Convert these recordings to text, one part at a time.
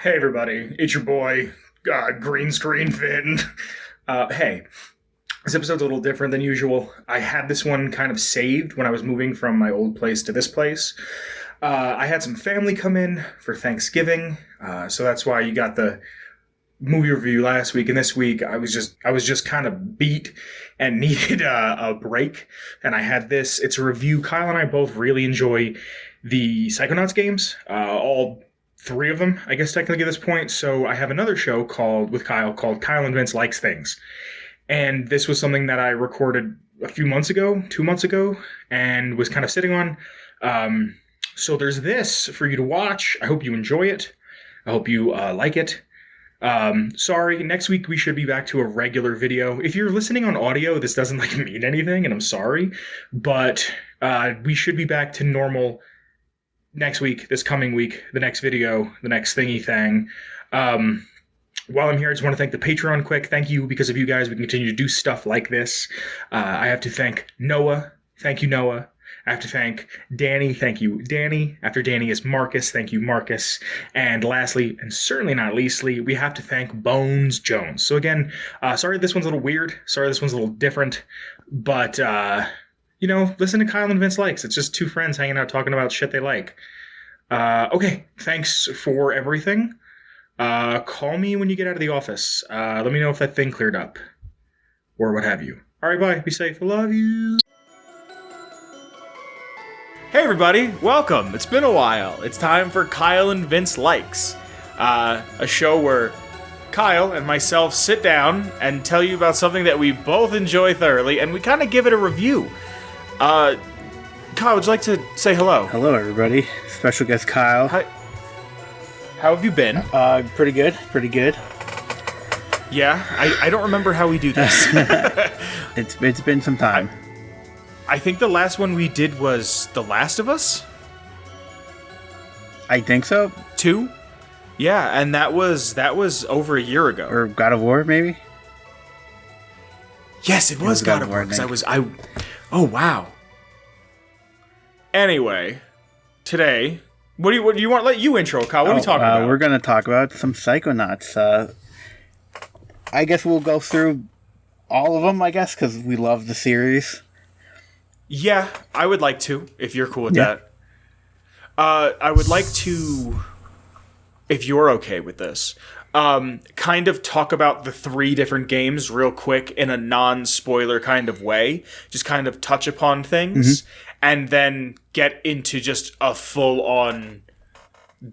Hey everybody, it's your boy, Green Screen Finn. Hey, this episode's a little different than usual. I had this one kind of saved when I was moving from my old place to this place. I had some family come in for Thanksgiving, so that's why you got the movie review last week, and this week I was just kind of beat and needed a break, and I had this. It's a review. Kyle and I both really enjoy the Psychonauts games, all three of them, I guess, technically at this point. So I have another show with Kyle called Kyle and Vince Likes Things. And this was something that I recorded a few months ago, 2 months ago, and was kind of sitting on. So there's this for you to watch. I hope you enjoy it. I hope you like it. Sorry, next week we should be back to a regular video. If you're listening on audio, this doesn't mean anything, and I'm sorry. But we should be back to normal next week, this coming week, the next video, the next thingy thing. While I'm here, I just want to thank the Patreon quick. Thank you. Because of you guys, we continue to do stuff like this. I have to thank Noah. Thank you, Noah. I have to thank Danny. Thank you, Danny. After Danny is Marcus. Thank you, Marcus. And lastly, and certainly not leastly, we have to thank Bones Jones. So again, sorry this one's a little weird. Sorry this one's a little different. But listen to Kyle and Vince Likes. It's just two friends hanging out talking about shit they like. Okay, thanks for everything. Call me when you get out of the office. Let me know if that thing cleared up. Or what have you. Alright, bye. Be safe. I love you. Hey everybody, welcome. It's been a while. It's time for Kyle and Vince Likes. A show where Kyle and myself sit down and tell you about something that we both enjoy thoroughly, and we kind of give it a review. Kyle, would you like to say hello? Hello, everybody. Special guest Kyle. Hi. How have you been? Pretty good. Yeah, I don't remember how we do this. It's been some time. I think the last one we did was The Last of Us? I think so. 2? Yeah, and that was over a year ago. Or God of War, maybe? Yes, it was God of War, because oh, wow. Anyway, today, what do you want? Let you intro, Kyle. What are we talking about? We're going to talk about some Psychonauts. I guess we'll go through all of them, because we love the series. Yeah, I would like to, if you're cool with that. I would like to, if you're okay with this, kind of talk about the 3 different games real quick in a non-spoiler kind of way. Just kind of touch upon things, and then get into just a full-on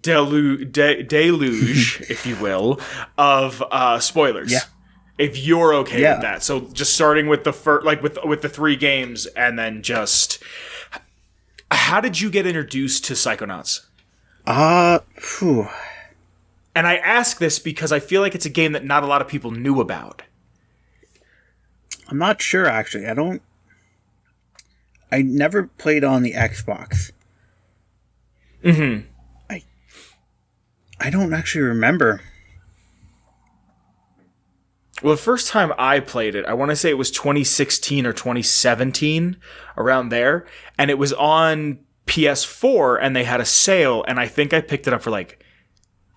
deluge, if you will, of spoilers. Yeah. If you're okay with that. So just starting with the first, with the 3 games, and then just, how did you get introduced to Psychonauts? And I ask this because I feel like it's a game that not a lot of people knew about. I'm not sure, actually. I never played on the Xbox. Mm-hmm. I don't actually remember. Well, the first time I played it, I want to say it was 2016 or 2017, around there. And it was on PS4, and they had a sale, and I think I picked it up for like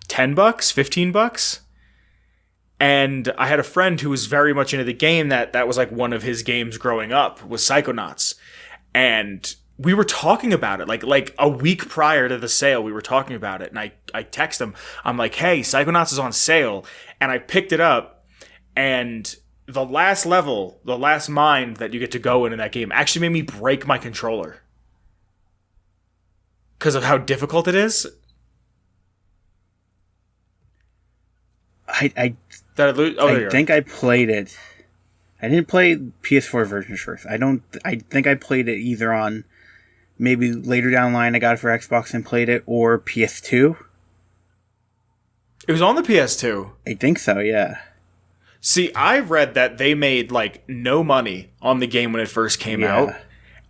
$10, $15. And I had a friend who was very much into the game that was like one of his games growing up, was Psychonauts. And we were talking about it, like a week prior to the sale, we were talking about it. And I text him, I'm like, hey, Psychonauts is on sale. And I picked it up. And the last level, the last mine that you get to go in that game actually made me break my controller. Because of how difficult it is. I think I played it. I didn't play PS4 version first. I think I played it either on, maybe later down the line I got it for Xbox and played it, or PS2. It was on the PS2. I think so, yeah. See, I read that they made, no money on the game when it first came out.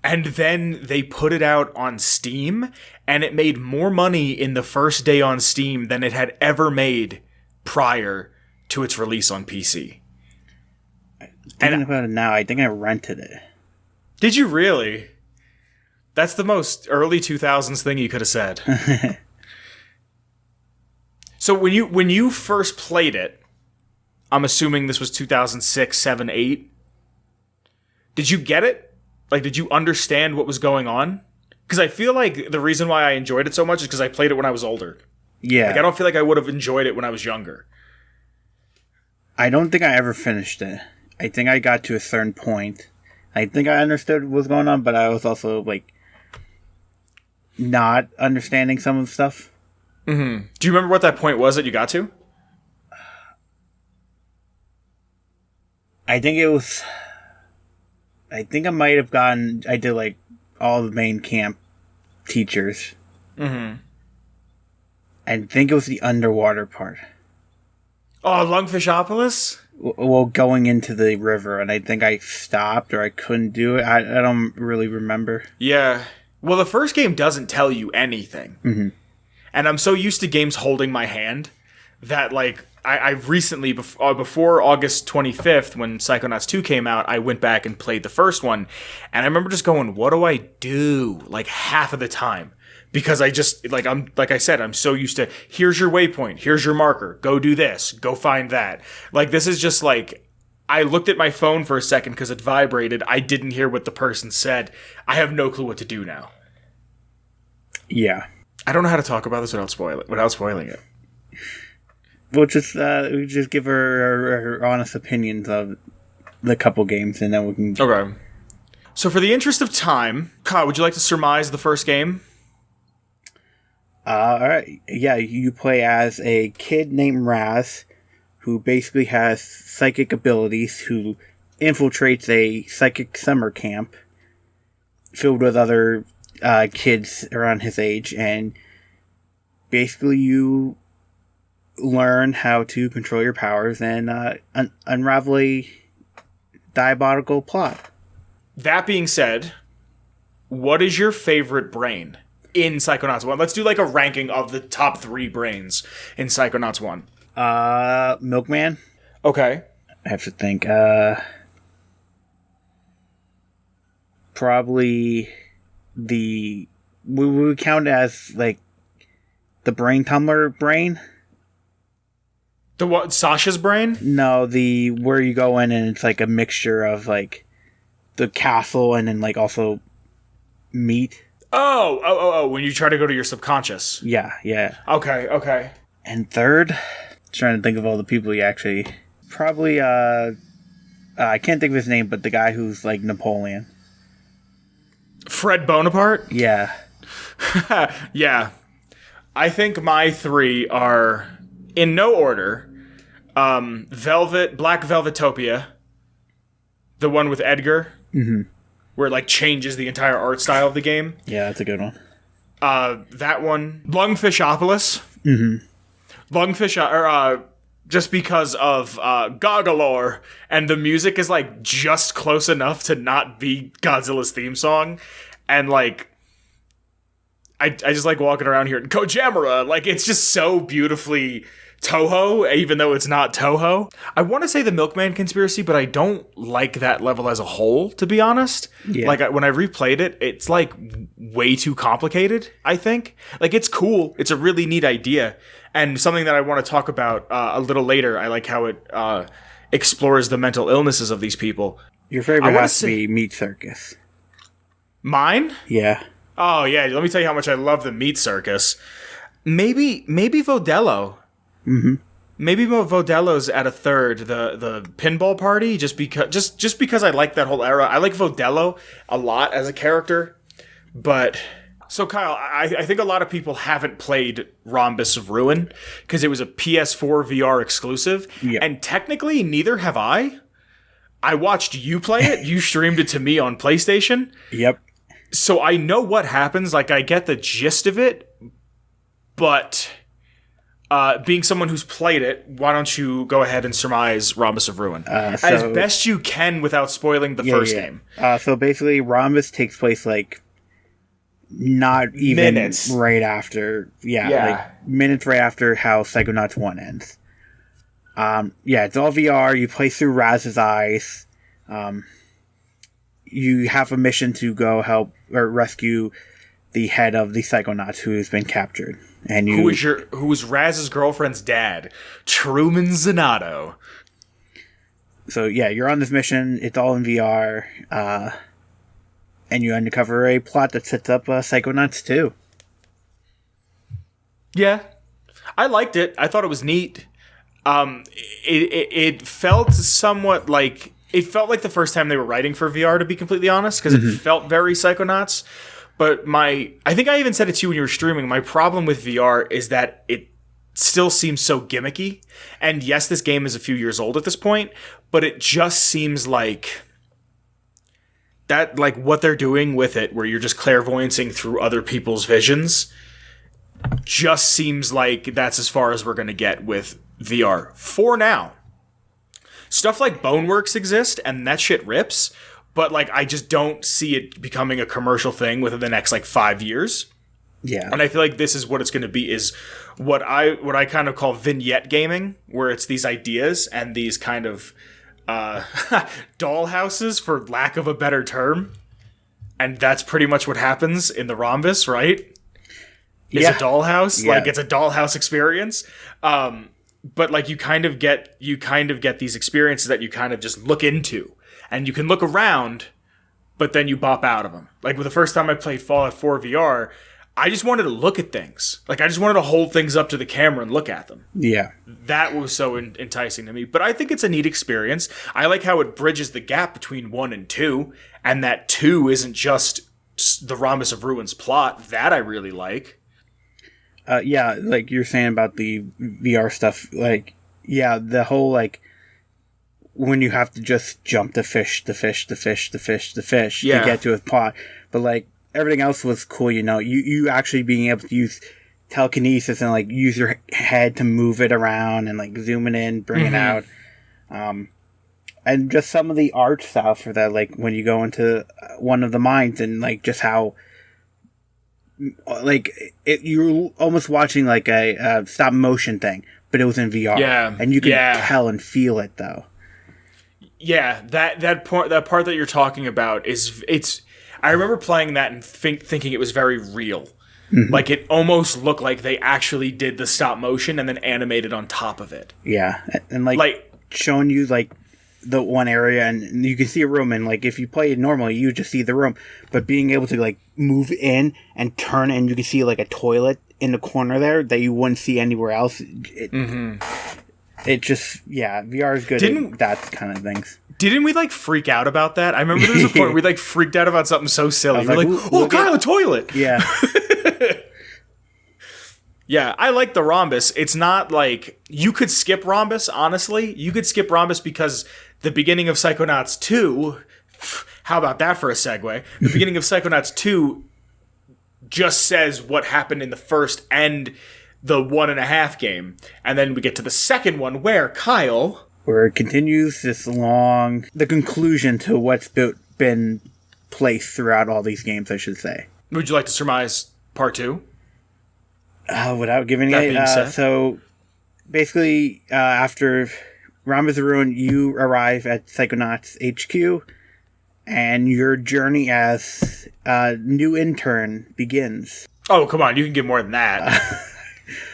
And then they put it out on Steam, and it made more money in the first day on Steam than it had ever made prior to its release on PC. Thinking about it now, I think I rented it. Did you really? That's the most early 2000s thing you could have said. So when you first played it, I'm assuming this was 2006, 7, 8. Did you get it? Like, did you understand what was going on? Because I feel like the reason why I enjoyed it so much is because I played it when I was older. Yeah. Like, I don't feel like I would have enjoyed it when I was younger. I don't think I ever finished it. I think I got to a certain point. I think I understood what was going on, but I was also, like, not understanding some of the stuff. Mm-hmm. Do you remember what that point was that you got to? I think I might have gotten... I did, like, all the main camp teachers. Mm-hmm. I think it was the underwater part. Oh, Lungfishopolis? Well, going into the river, and I think I stopped or I couldn't do it. I don't really remember. Yeah. Well, the first game doesn't tell you anything. Mm-hmm. And I'm so used to games holding my hand that, like, I've recently, before August 25th, when Psychonauts 2 came out, I went back and played the first one. And I remember just going, what do I do? Like, half of the time. Because I just, like I said, I'm so used to, here's your waypoint, here's your marker, go do this, go find that. Like, this is just like, I looked at my phone for a second because it vibrated. I didn't hear what the person said. I have no clue what to do now. Yeah. I don't know how to talk about this without spoiling it. We'll just give her honest opinions of the couple games, and then we can... Okay. So for the interest of time, Kyle, would you like to surmise the first game? All right. Yeah, you play as a kid named Raz, who basically has psychic abilities, who infiltrates a psychic summer camp filled with other kids around his age, and basically you learn how to control your powers and unravel a diabolical plot. That being said, what is your favorite brain in Psychonauts 1? Let's do like a ranking of the top 3 brains in Psychonauts 1. Milkman. Okay. I have to think. Probably we would count as like the brain tumbler brain. The what? Sasha's brain? No, the where you go in and it's like a mixture of like the castle and then like also meat. Oh, when you try to go to your subconscious. Yeah. Okay. And third, trying to think of all the people you actually... Probably, I can't think of his name, but the guy who's like Napoleon. Fred Bonaparte? Yeah. Yeah. I think my 3 are, in no order, Black Velvetopia, the one with Edgar. Mm-hmm. Where it like changes the entire art style of the game. Yeah, that's a good one. That one, Lungfishopolis. Mm-hmm. Just because of Goggalore, and the music is like just close enough to not be Godzilla's theme song, and like I just like walking around here in Kojamura, like it's just so beautifully Toho, even though it's not Toho. I want to say the Milkman Conspiracy, but I don't like that level as a whole, to be honest. Yeah. Like, when I replayed it, it's, like, way too complicated, I think. Like, it's cool. It's a really neat idea. And something that I want to talk about a little later. I like how it explores the mental illnesses of these people. Your favorite has to be Meat Circus. Mine? Yeah. Oh, yeah. Let me tell you how much I love the Meat Circus. Maybe Vodello. Mm-hmm. Maybe Vodello's at a third, the pinball party, just because I like that whole era. I like Vodello a lot as a character, but so Kyle, I think a lot of people haven't played Rhombus of Ruin because it was a PS4 VR exclusive, and technically neither have I. I watched you play it. You streamed it to me on PlayStation. Yep. So I know what happens. Like, I get the gist of it, but being someone who's played it, why don't you go ahead and surmise Rhombus of Ruin as best you can without spoiling the first game? So basically, Rhombus takes place like not even minutes right after. Like minutes right after how Psychonauts 1 ends. It's all VR. You play through Raz's eyes. You have a mission to go help or rescue the head of the Psychonauts who has been captured. And who is Raz's girlfriend's dad, Truman Zanato. So yeah, you're on this mission. It's all in VR, and you uncover a plot that sets up Psychonauts 2. Yeah, I liked it. I thought it was neat. It felt somewhat like the first time they were writing for VR, to be completely honest, because it felt very Psychonauts. But I think I even said it to you when you were streaming. My problem with VR is that it still seems so gimmicky. And yes, this game is a few years old at this point, but it just seems like that, like what they're doing with it, where you're just clairvoyancing through other people's visions, just seems like that's as far as we're going to get with VR for now. Stuff like Boneworks exist, and that shit rips, but like I just don't see it becoming a commercial thing within the next like 5 years. Yeah. And I feel like this is what it's going to be, is what I kind of call vignette gaming, where it's these ideas and these kind of dollhouses, for lack of a better term. And that's pretty much what happens in the Rhombus, right? It's a dollhouse. Yeah. Like, it's a dollhouse experience. But like you kind of get these experiences that you kind of just look into, and you can look around, but then you bop out of them. Like with the first time I played Fallout 4 VR, I just wanted to look at things. Like I just wanted to hold things up to the camera and look at them. Yeah. That was so enticing to me. But I think it's a neat experience. I like how it bridges the gap between 1 and 2, and that 2 isn't just the Rhombus of Ruins plot. That I really like. Yeah, like you're saying about the VR stuff, like, yeah, the whole, like, when you have to just jump to get to a plot. But, like, everything else was cool, you know. You actually being able to use telekinesis and, like, use your head to move it around and, like, zoom it in, bring it out. And just some of the art style for that, like, when you go into one of the mines and, like, just how... like you're almost watching like a stop motion thing, but it was in VR. Yeah, and you can tell and feel it though. Yeah, that part that you're talking about it's. I remember playing that and thinking it was very real. Mm-hmm. Like it almost looked like they actually did the stop motion and then animated on top of it. Yeah, and like showing you like the one area, and you can see a room, and like if you play it normally you just see the room, but being able to like move in and turn, and you can see like a toilet in the corner there that you wouldn't see anywhere else. It just, yeah, VR is good at that kind of things. Didn't we like freak out about that? I remember there was a point where we like freaked out about something so silly. We're like, oh, Kyle, a toilet. Yeah. Yeah, I like the Rhombus. It's not like... You could skip Rhombus, honestly. You could skip Rhombus because the beginning of Psychonauts 2... How about that for a segue? The beginning of Psychonauts 2 just says what happened in the first and the 1.5 game. And then we get to the second one where, Kyle... Where it continues this long... The conclusion to what's been placed throughout all these games, I should say. Would you like to surmise part 2? Without giving it, so basically, after Rhombus of Ruin, you arrive at Psychonauts HQ, and your journey as a new intern begins. Oh, come on, you can give more than that.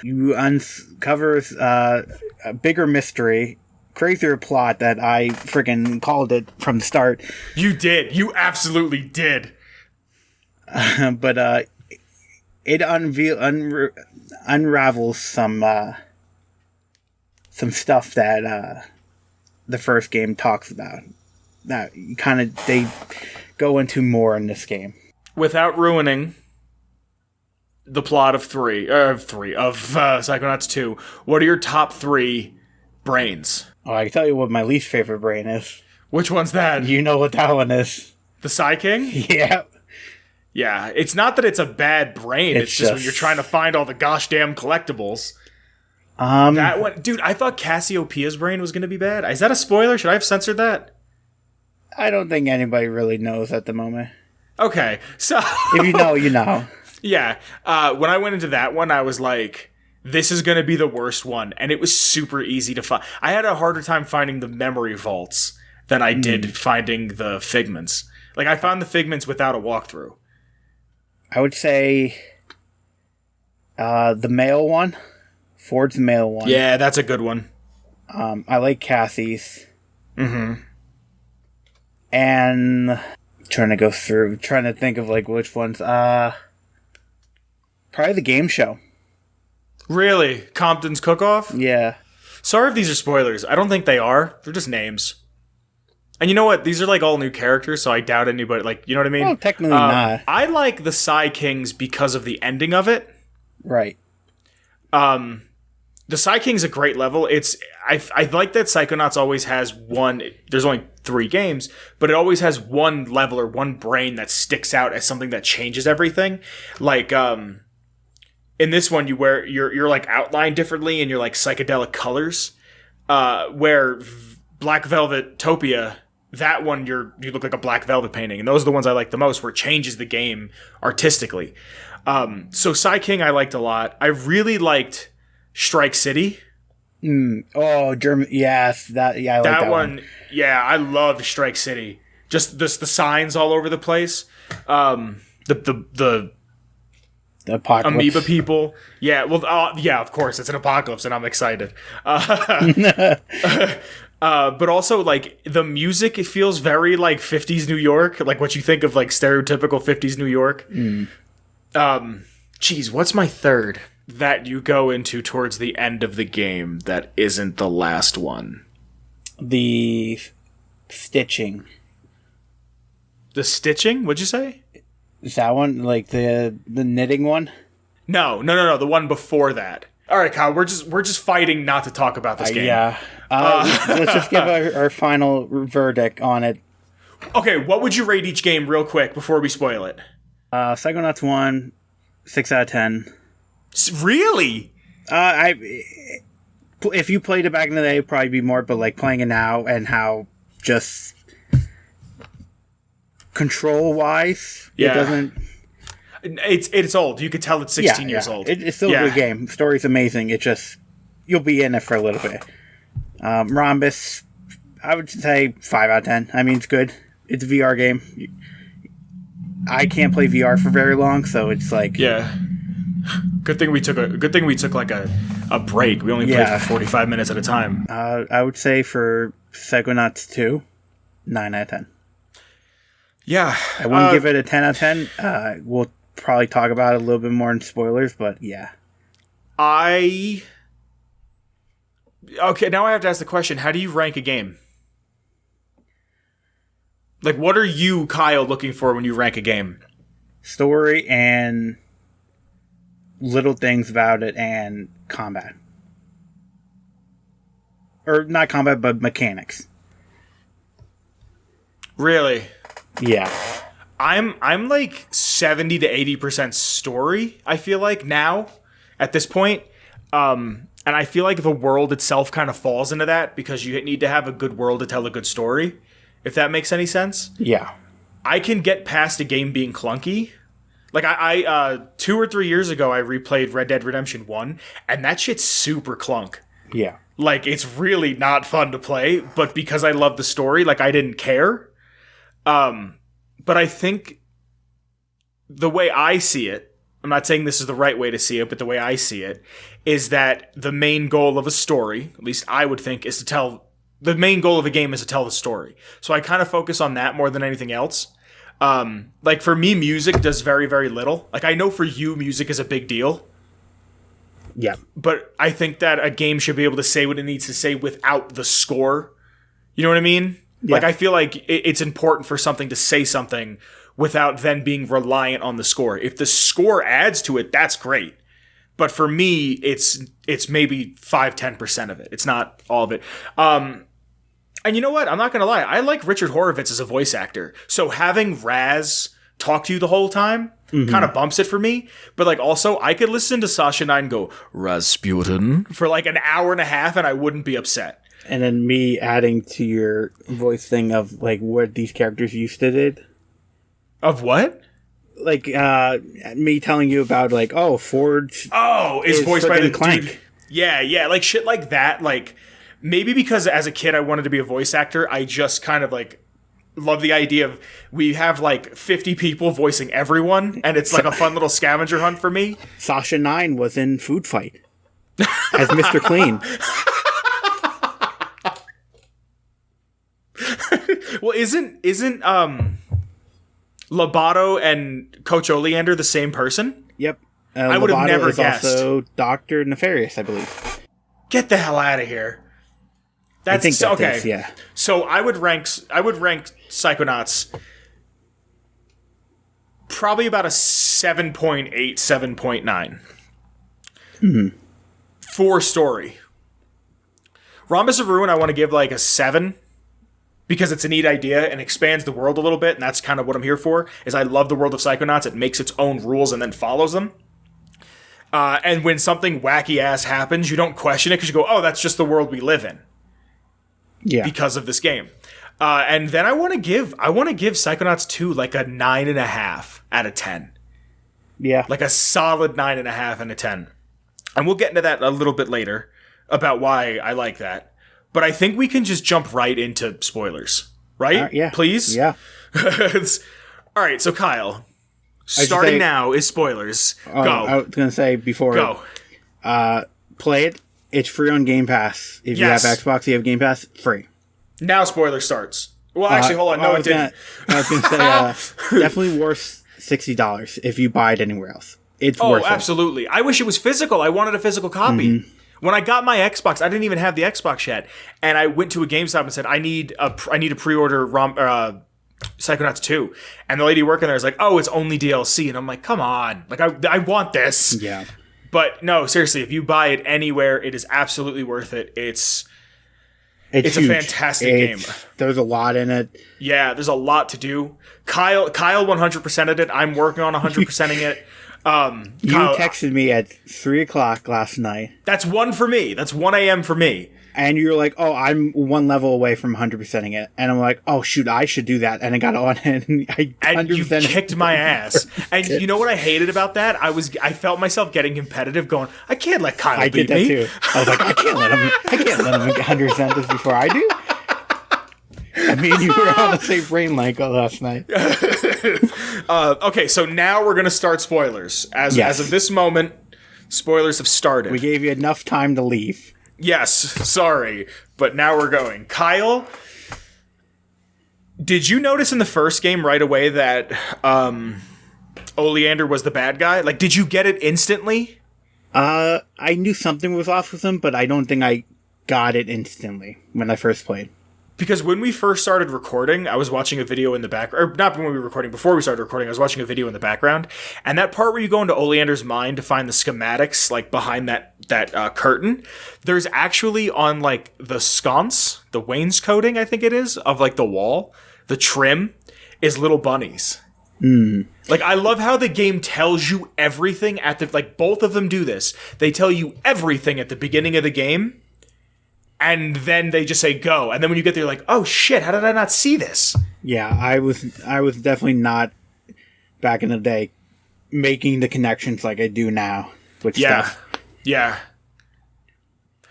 You uncover a bigger mystery, crazier plot that I freaking called it from the start. You did. You absolutely did. But it unravels some stuff that the first game talks about. That they go into more in this game without ruining the plot of Psychonauts 2. What are your top 3 brains? Oh, I can tell you what my least favorite brain is. Which one's that? You know what that one is. The Psy King? Yeah. Yeah, it's not that it's a bad brain. It's just when you're trying to find all the gosh damn collectibles. That one, dude. I thought Cassiopeia's brain was going to be bad. Is that a spoiler? Should I have censored that? I don't think anybody really knows at the moment. Okay, so if you know, you know. Yeah. When I went into that one, I was like, "This is going to be the worst one," and it was super easy to find. I had a harder time finding the memory vaults than I did finding the figments. Like I found the figments without a walkthrough. I would say the male one. Ford's male one. Yeah, that's a good one. I like Cassie's. Mm-hmm. And trying to think of like which ones. Probably the game show. Really? Compton's Cook-Off? Yeah. Sorry if these are spoilers. I don't think they are. They're just names. And you know what? These are like all new characters, so I doubt anybody, like, you know what I mean? Well, technically not. I like the Psy Kings because of the ending of it. Right. The Psy King's a great level. I like that Psychonauts always has one. There's only 3 games, but it always has one level or one brain that sticks out as something that changes everything. Like in this one, you're like outlined differently and you're like psychedelic colors. Where Black Velvet Topia, that one you look like a Black Velvet painting, and those are the ones I like the most, where it changes the game artistically. So Psy King I liked a lot. I really liked Strike City. Oh, German. Yes, I like that one. Yeah, I loved Strike City. Just the signs all over the place. The apocalypse. amoeba people. Yeah, well, yeah, of course, it's an apocalypse, and I'm excited. But also, like, the music, it feels very, like, 50s New York, like what you think of, like, stereotypical 50s New York. Geez, what's my third that you go into towards the end of the game that isn't the last one? The stitching. The stitching? What'd you say? Is that one, like, the knitting one? No, the one before that. All right, Kyle, we're just fighting not to talk about this game. Yeah. Let's just give our final verdict on it. Okay, what would you rate each game real quick before we spoil it? Psychonauts 1, 6 out of 10. Really? If you played it back in the day, it'd probably be more, but like playing it now and how just control-wise, it doesn't... It's old. You could tell it's 16 years old. It's still a good game. The story's amazing. It just... You'll be in it for a little bit. Rhombus, I would say 5 out of 10. I mean, it's good. It's a VR game. I can't play VR for very long, so it's like... Yeah. Good thing we took like a break. We only played for 45 minutes at a time. I would say for Psychonauts 2, 9 out of 10. Yeah. I wouldn't give it a 10 out of 10. We'll probably talk about it a little bit more in spoilers, but yeah. Okay, now I have to ask the question, how do you rank a game? Like, what are you, Kyle, looking for when you rank a game? Story and little things about it and combat. Or not combat, but mechanics. Really? Yeah. I'm like 70 to 80% story, I feel like, now, at this point. And I feel like the world itself kind of falls into that, because you need to have a good world to tell a good story, if that makes any sense. Yeah. I can get past a game being clunky. Like, I 2 or 3 years ago, I replayed Red Dead Redemption 1, and that shit's super clunk. Yeah. Like, it's really not fun to play, but because I love the story, like, I didn't care. But I think the way I see it, I'm not saying this is the right way to see it, but the way I see it, is that the main goal of a story, at least I would think, is to tell... The main goal of a game is to tell the story. So I kind of focus on that more than anything else. Like, for me, music does very, very little. Like, I know for you, music is a big deal. Yeah. But I think that a game should be able to say what it needs to say without the score. You know what I mean? Yeah. Like, I feel like it's important for something to say something without then being reliant on the score. If the score adds to it, that's great. But for me, it's maybe 5-10% of it. It's not all of it. And you know what? I'm not going to lie. I like Richard Horowitz as a voice actor. So having Raz talk to you the whole time kind of bumps it for me. But like, also, I could listen to Sasha Nine go, Rasputin, for like an hour and a half, and I wouldn't be upset. And then me adding to your voice thing of like what these characters used to did. Of what? Like me telling you about like, oh, Ford. Oh, is voiced by the Clank. dude. Yeah, like shit like that. Like, maybe because as a kid I wanted to be a voice actor, I just kind of like love the idea of we have like 50 people voicing everyone, and it's like a fun little scavenger hunt for me. Sasha 9 was in Food Fight as Mr. Clean. Well, isn't Lobato and Coach Oleander the same person? Yep. I would have never guessed. Also Dr. Nefarious, I believe. Get the hell out of here. I think that okay. is, yeah. So I would rank Psychonauts probably about a 7.8, 7.9. Mm-hmm. For story. Rhombus of Ruin I want to give like a 7 because it's a neat idea and expands the world a little bit, and that's kind of what I'm here for, is I love the world of Psychonauts. It makes its own rules and then follows them. And when something wacky ass happens, you don't question it because you go, oh, that's just the world we live in. Yeah. Because of this game. And then I want to give Psychonauts 2 like a 9.5 out of 10. Yeah. Like a solid 9.5 out of 10. And we'll get into that a little bit later about why I like that. But I think we can just jump right into spoilers. Right? Yeah. Please? Yeah. All right, so Kyle, starting now is spoilers. Go. I was going to say before. Go. Play it. It's free on Game Pass. If you have Xbox, you have Game Pass, free. Now spoiler starts. Well, actually, hold on. No, it didn't. I was going to say, definitely worth $60 if you buy it anywhere else. It's worth it. Oh, absolutely. I wish it was physical. I wanted a physical copy. Mm-hmm. When I got my Xbox, I didn't even have the Xbox yet, and I went to a GameStop and said, I need a pre-order Psychonauts 2. And the lady working there is like, oh, it's only DLC. And I'm like, come on. Like, I want this. Yeah. But no, seriously, if you buy it anywhere, it is absolutely worth it. It's a fantastic game. There's a lot in it. Yeah, there's a lot to do. Kyle 100%ed it. I'm working on 100%ing it. You texted me at 3 o'clock last night. That's 1 for me. That's 1 a.m. for me. And you're like, oh, I'm 1 level away from 100%ing it. And I'm like, oh, shoot, I should do that. And I got on it. And you kicked my ass. And you know what I hated about that? I felt myself getting competitive going, I can't let Kyle beat me. I did that too. I was like, I can't let him get 100% this before I do. I mean, you were on the same brain like last night. Okay, so now we're going to start spoilers. As of this moment, spoilers have started. We gave you enough time to leave. Yes, sorry, but now we're going. Kyle, did you notice in the first game right away that Oleander was the bad guy? Like, did you get it instantly? I knew something was off with him, but I don't think I got it instantly when I first played. Because when we first started recording, I was watching a video in the background, or not when we were recording, before we started recording, I was watching a video in the background, and that part where you go into Oleander's mind to find the schematics, like, behind that curtain, there's actually on, like, the sconce, the wainscoting, I think it is, of, like, the wall, the trim, is little bunnies. Mm. Like, I love how the game tells you everything at the, like, both of them do this. They tell you everything at the beginning of the game, and then they just say go. And then when you get there, you're like, oh shit, how did I not see this? Yeah, I was definitely not, back in the day, making the connections like I do now with stuff. Yeah.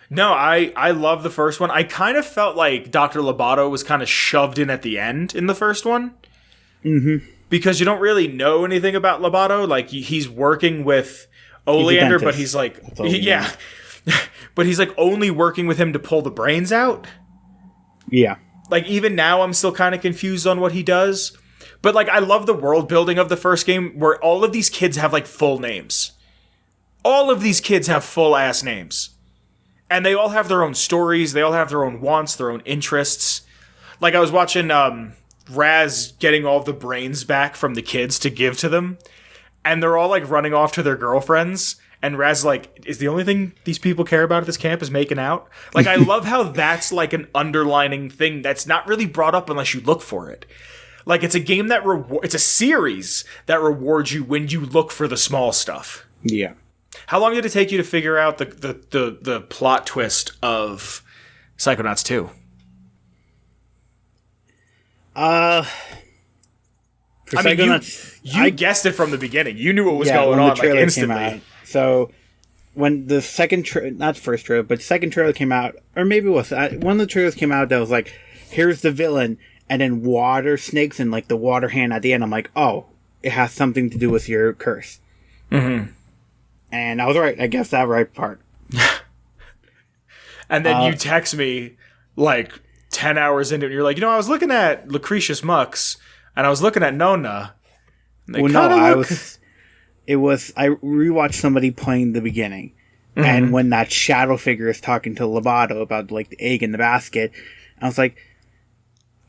No, I love the first one. I kind of felt like Dr. Lobato was kind of shoved in at the end in the first one. Mm-hmm. Because you don't really know anything about Lobato. Like, he's working with Oleander, but he's like... Yeah. But he's like only working with him to pull the brains out. Yeah. Like, even now I'm still kind of confused on what he does. But like, I love the world building of the first game where all of these kids have like full names. All of these kids have full ass names. And they all have their own stories. They all have their own wants, their own interests. Like, I was watching Raz getting all the brains back from the kids to give to them. And they're all like running off to their girlfriends. And Raz, like, is the only thing these people care about at this camp is making out? Like, I love how that's, like, an underlining thing that's not really brought up unless you look for it. Like, it's a game that it's a series that rewards you when you look for the small stuff. Yeah. How long did it take you to figure out the plot twist of Psychonauts 2? You guessed it from the beginning. You knew what was going on, like, instantly. So, when the second not the first trailer, but second trailer came out, or maybe it was one of the trailers came out that was like, here's the villain, and then water snakes and like the water hand at the end. I'm like, oh, it has something to do with your curse. Mm-hmm. And I was right. I guessed that right part. And then you text me like 10 hours into it. And you're like, I was looking at Lucretius Mux and I was looking at Nona. Well, no, I rewatched somebody playing the beginning. Mm-hmm. And when that shadow figure is talking to Lobato about like the egg in the basket, I was like,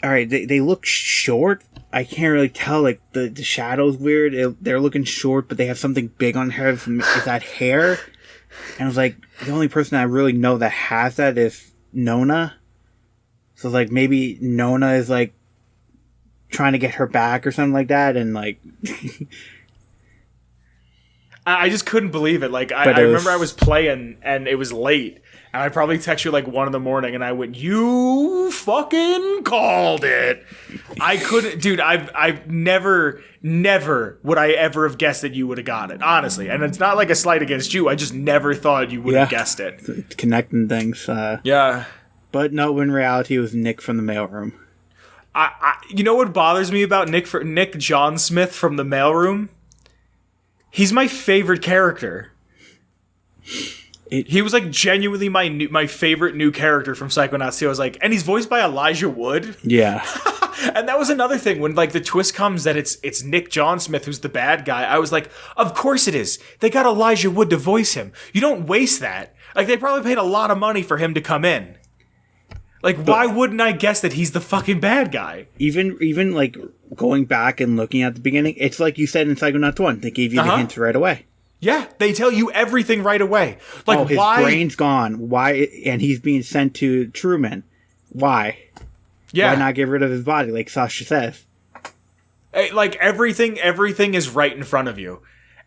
all right, they look short. I can't really tell. Like the shadow's weird. They're looking short, but they have something big on her. Is that hair? And I was like, the only person I really know that has that is Nona. So like maybe Nona is like trying to get her back or something like that, and like. I just couldn't believe it. Like I remember I was playing and it was late. And I probably text you like 1 a.m. and I went, you fucking called it. I couldn't, dude, I've never would I ever have guessed that you would have got it, honestly. And it's not like a slight against you. I just never thought you would have guessed it. It's connecting things. Yeah. But no, in reality, it was Nick from the mailroom. You know what bothers me about Nick John Smith from the mailroom? He's my favorite character. He was like genuinely my favorite new character from Psychonauts 2. I was like, and he's voiced by Elijah Wood. Yeah. And that was another thing when like the twist comes that it's Nick John Smith who's the bad guy. I was like, of course it is. They got Elijah Wood to voice him. You don't waste that. Like they probably paid a lot of money for him to come in. Like why wouldn't I guess that he's the fucking bad guy? Even like going back and looking at the beginning, it's like you said in Psychonauts 1. They gave you the hints right away. Yeah, they tell you everything right away. Like, his why? brain's gone. Why? And he's being sent to Truman. Why? Yeah. Why not get rid of his body, like Sasha says? Like, everything is right in front of you.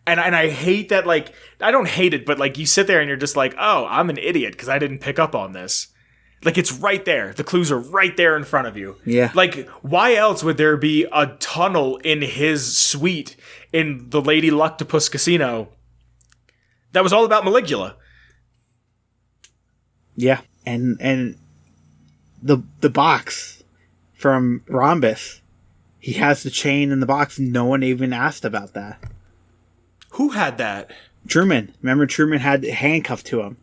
And I hate that, like, I don't hate it, but, like, you sit there and you're just like, oh, I'm an idiot because I didn't pick up on this. Like, it's right there. The clues are right there in front of you. Yeah. Like, why else would there be a tunnel in his suite in the Lady Luctopus Casino that was all about Maligula? Yeah, and the box from Rhombus, he has the chain in the box. No one even asked about that. Who had that? Truman. Remember, Truman had handcuffed to him.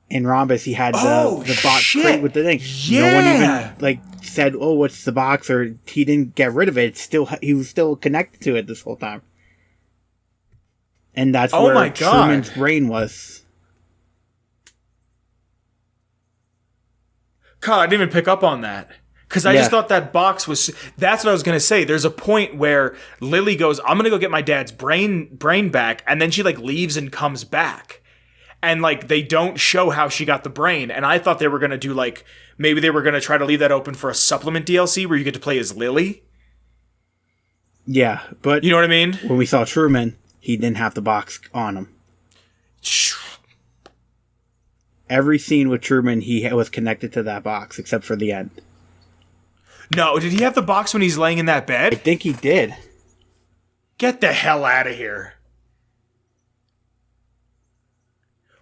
In Rhombus, he had the box crate with the thing. Yeah. No one even like said, "Oh, what's the box?" Or he didn't get rid of it. He was still connected to it this whole time. And that's where Truman's brain was. God, I didn't even pick up on that. Because I just thought that box was... That's what I was going to say. There's a point where Lily goes, I'm going to go get my dad's brain back. And then she like leaves and comes back. And like they don't show how she got the brain. And I thought they were going to do like... Maybe they were going to try to leave that open for a supplement DLC where you get to play as Lily. Yeah, but... You know what I mean? When we saw Truman... He didn't have the box on him. Every scene with Truman, he was connected to that box, except for the end. No, did he have the box when he's laying in that bed? I think he did. Get the hell out of here.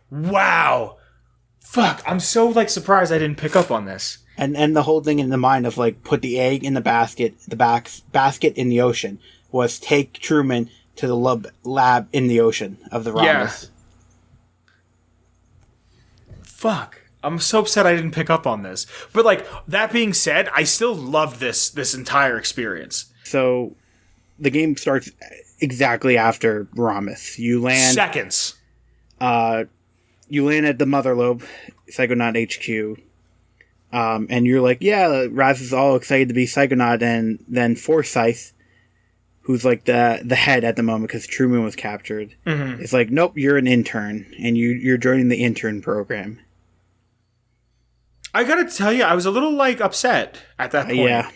Wow. Fuck, I'm so, like, surprised I didn't pick up on this. And the whole thing in the mind of, like, put the egg in the basket in the ocean, was take Truman to the lab in the ocean of the Rhombus. Yeah. Fuck. I'm so upset I didn't pick up on this. But, like, that being said, I still loved this entire experience. So, the game starts exactly after Rhombus. You land... Seconds. You land at the Mother Lobe, Psychonaut HQ. And you're like, yeah, Raz is all excited to be Psychonaut, and then Forsyth, who's like the head at the moment because Truman was captured, is like, nope, you're an intern, and you're joining the intern program. I gotta tell you, I was a little, like, upset at that point. Yeah.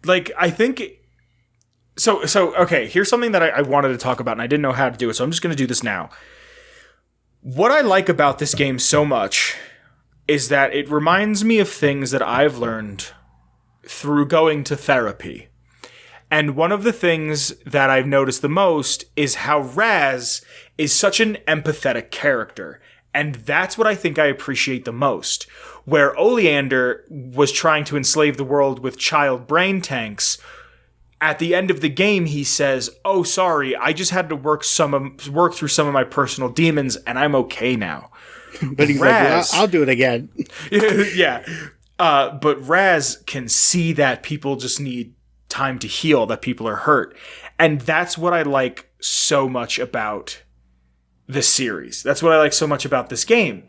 Like, I think... So okay, here's something that I wanted to talk about, and I didn't know how to do it, so I'm just gonna do this now. What I like about this game so much is that it reminds me of things that I've learned through going to therapy. And one of the things that I've noticed the most is how Raz is such an empathetic character. And that's what I think I appreciate the most. Where Oleander was trying to enslave the world with child brain tanks, at the end of the game, he says, "Oh, sorry, I just had to work through some of my personal demons, and I'm okay now." But he's like, well, I'll do it again. Yeah. But Raz can see that people just need time to heal, that people are hurt. And that's what I like so much about this series. That's what I like so much about this game.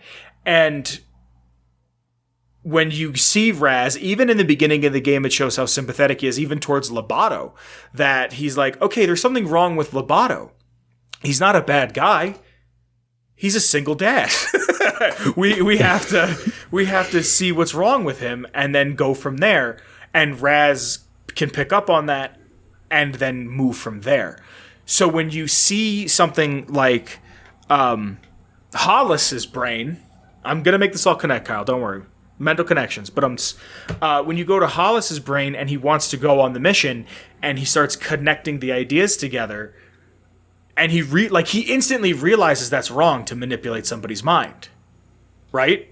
And when you see Raz, even in the beginning of the game, it shows how sympathetic he is, even towards Lobato, that he's like, okay, there's something wrong with Lobato. He's not a bad guy. He's a single dad. we have to see what's wrong with him and then go from there. And Raz can pick up on that and then move from there. So when you see something like Hollis's brain, I'm gonna make this all connect, Kyle. Don't worry, mental connections. But when you go to Hollis's brain and he wants to go on the mission and he starts connecting the ideas together, and he instantly realizes that's wrong to manipulate somebody's mind, right?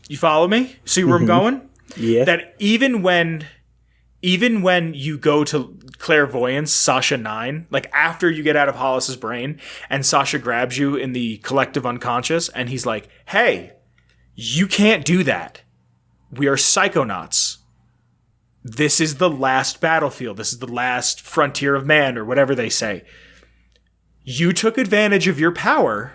You follow me? See where I'm going? Yeah. That even when you go to clairvoyance, Sasha 9, like after you get out of Hollis's brain and Sasha grabs you in the collective unconscious and he's like, hey, you can't do that. We are Psychonauts. This is the last battlefield. This is the last frontier of man, or whatever they say. You took advantage of your power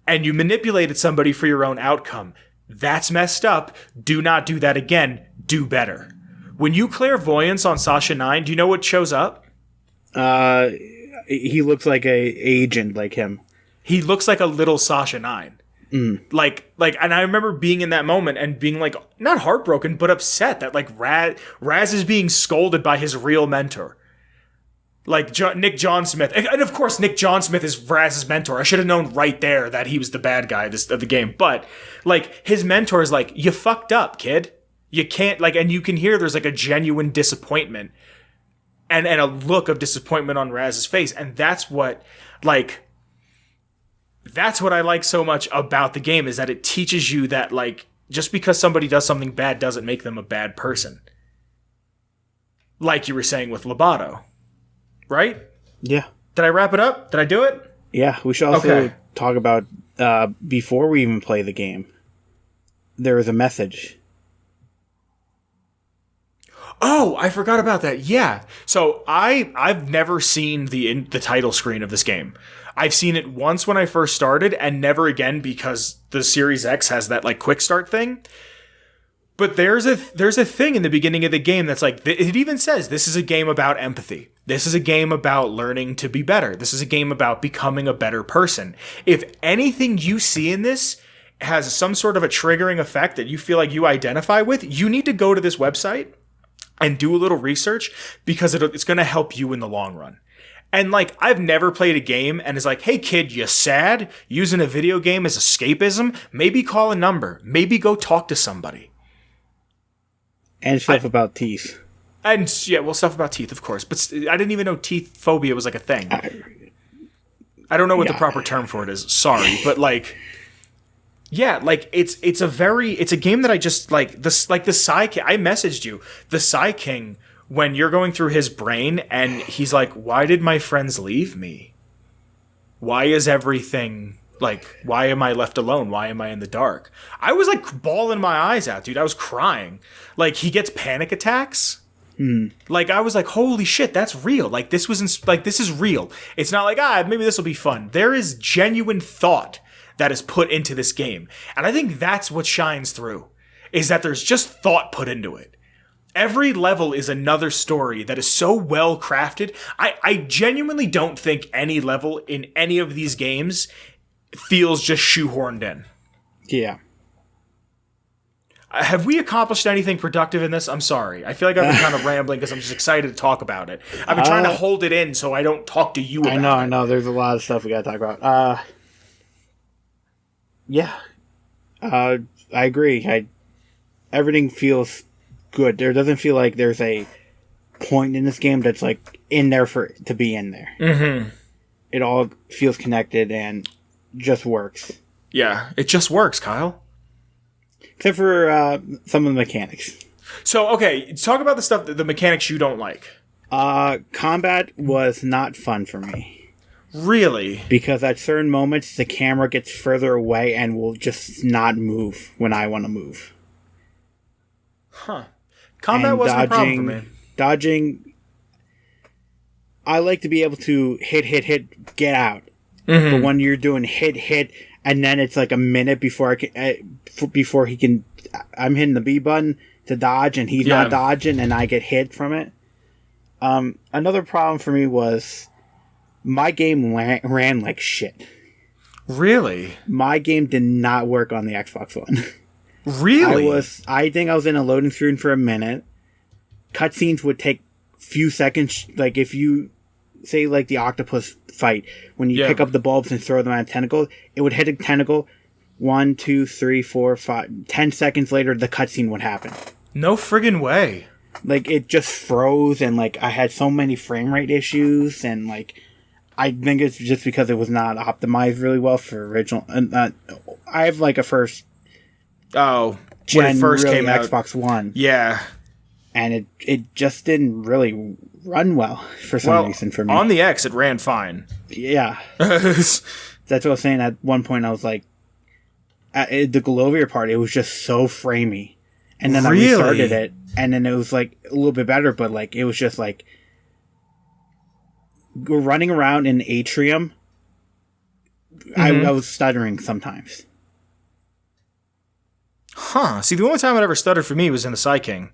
and you manipulated somebody for your own outcome. That's messed up. Do not do that again. Do better. When you clairvoyance on Sasha 9, do you know what shows up? He looks like a agent like him. He looks like a little Sasha 9. Like, and I remember being in that moment and being like, not heartbroken, but upset that like Raz is being scolded by his real mentor. Like Nick John Smith. And of course, Nick John Smith is Raz's mentor. I should have known right there that he was the bad guy of the game. But like his mentor is like, you fucked up, kid. You can't and you can hear there's like a genuine disappointment and a look of disappointment on Raz's face. And that's what I like so much about the game, is that it teaches you that like, just because somebody does something bad doesn't make them a bad person. Like you were saying with Lobato. Right? Yeah. Did I wrap it up? Did I do it? Yeah, we should also talk about, before we even play the game, there was a message. Oh, I forgot about that. Yeah. So I've never seen the title screen of this game. I've seen it once when I first started and never again because the Series X has that like quick start thing. But there's a thing in the beginning of the game that's like, it even says this is a game about empathy. This is a game about learning to be better. This is a game about becoming a better person. If anything you see in this has some sort of a triggering effect that you feel like you identify with, you need to go to this website and do a little research, because it's going to help you in the long run. And like, I've never played a game and it's like, hey kid, you sad? Using a video game as escapism? Maybe call a number. Maybe go talk to somebody. And stuff about teeth. And yeah, well, stuff about teeth, of course. But I didn't even know teeth phobia was like a thing. I don't know what the proper term for it is. Sorry, but like, yeah, like it's a game that I just like this. Like the Psy King, I messaged you the Psy King when you're going through his brain, and he's like, "Why did my friends leave me? Why is everything?" Like, why am I left alone? Why am I in the dark? I was like bawling my eyes out, dude. I was crying. Like, he gets panic attacks. Like, I was like, holy shit, that's real. Like, this is real. It's not like, maybe this will be fun. There is genuine thought that is put into this game. And I think that's what shines through, is that there's just thought put into it. Every level is another story that is so well crafted. I genuinely don't think any level in any of these games feels just shoehorned in. Yeah. Have we accomplished anything productive in this? I'm sorry. I feel like I've been kind of rambling because I'm just excited to talk about it. I've been trying to hold it in so I don't talk to you about it. I know. There's a lot of stuff we gotta talk about. Yeah. I agree. Everything feels good. There doesn't feel like there's a point in this game that's like in there for it to be in there. Mm-hmm. It all feels connected and just works. Yeah, it just works, Kyle. Except for some of the mechanics. So, okay, talk about the mechanics you don't like. Combat was not fun for me. Really? Because at certain moments, the camera gets further away and will just not move when I want to move. Huh. Combat wasn't a problem for me. Dodging, I like to be able to hit, get out. Mm-hmm. But when you're doing hit, and then it's like a minute before before he can, I'm hitting the B button to dodge, and he's not dodging, and I get hit from it. Another problem for me was my game ran like shit. Really? My game did not work on the Xbox One. Really? I think I was in a loading screen for a minute. Cutscenes would take few seconds. Like if you say like the octopus fight, when you pick up the bulbs and throw them at a tentacle, it would hit a tentacle. 1, 2, 3, 4, 5, 10 seconds later, the cutscene would happen. No friggin' way. Like it just froze, and like I had so many frame rate issues, and like I think it's just because it was not optimized really well for original. I have like a first. Oh, when it first came out, Xbox One. Yeah. And it just didn't really run well for some reason for me. On the X, it ran fine. Yeah. That's what I was saying. At one point, I was like, at the Golovia part, it was just so framey. And then I restarted it, and then it was like a little bit better, but like it was just like running around in Atrium. I was stuttering sometimes. Huh. See, the only time it ever stuttered for me was in the Psy King.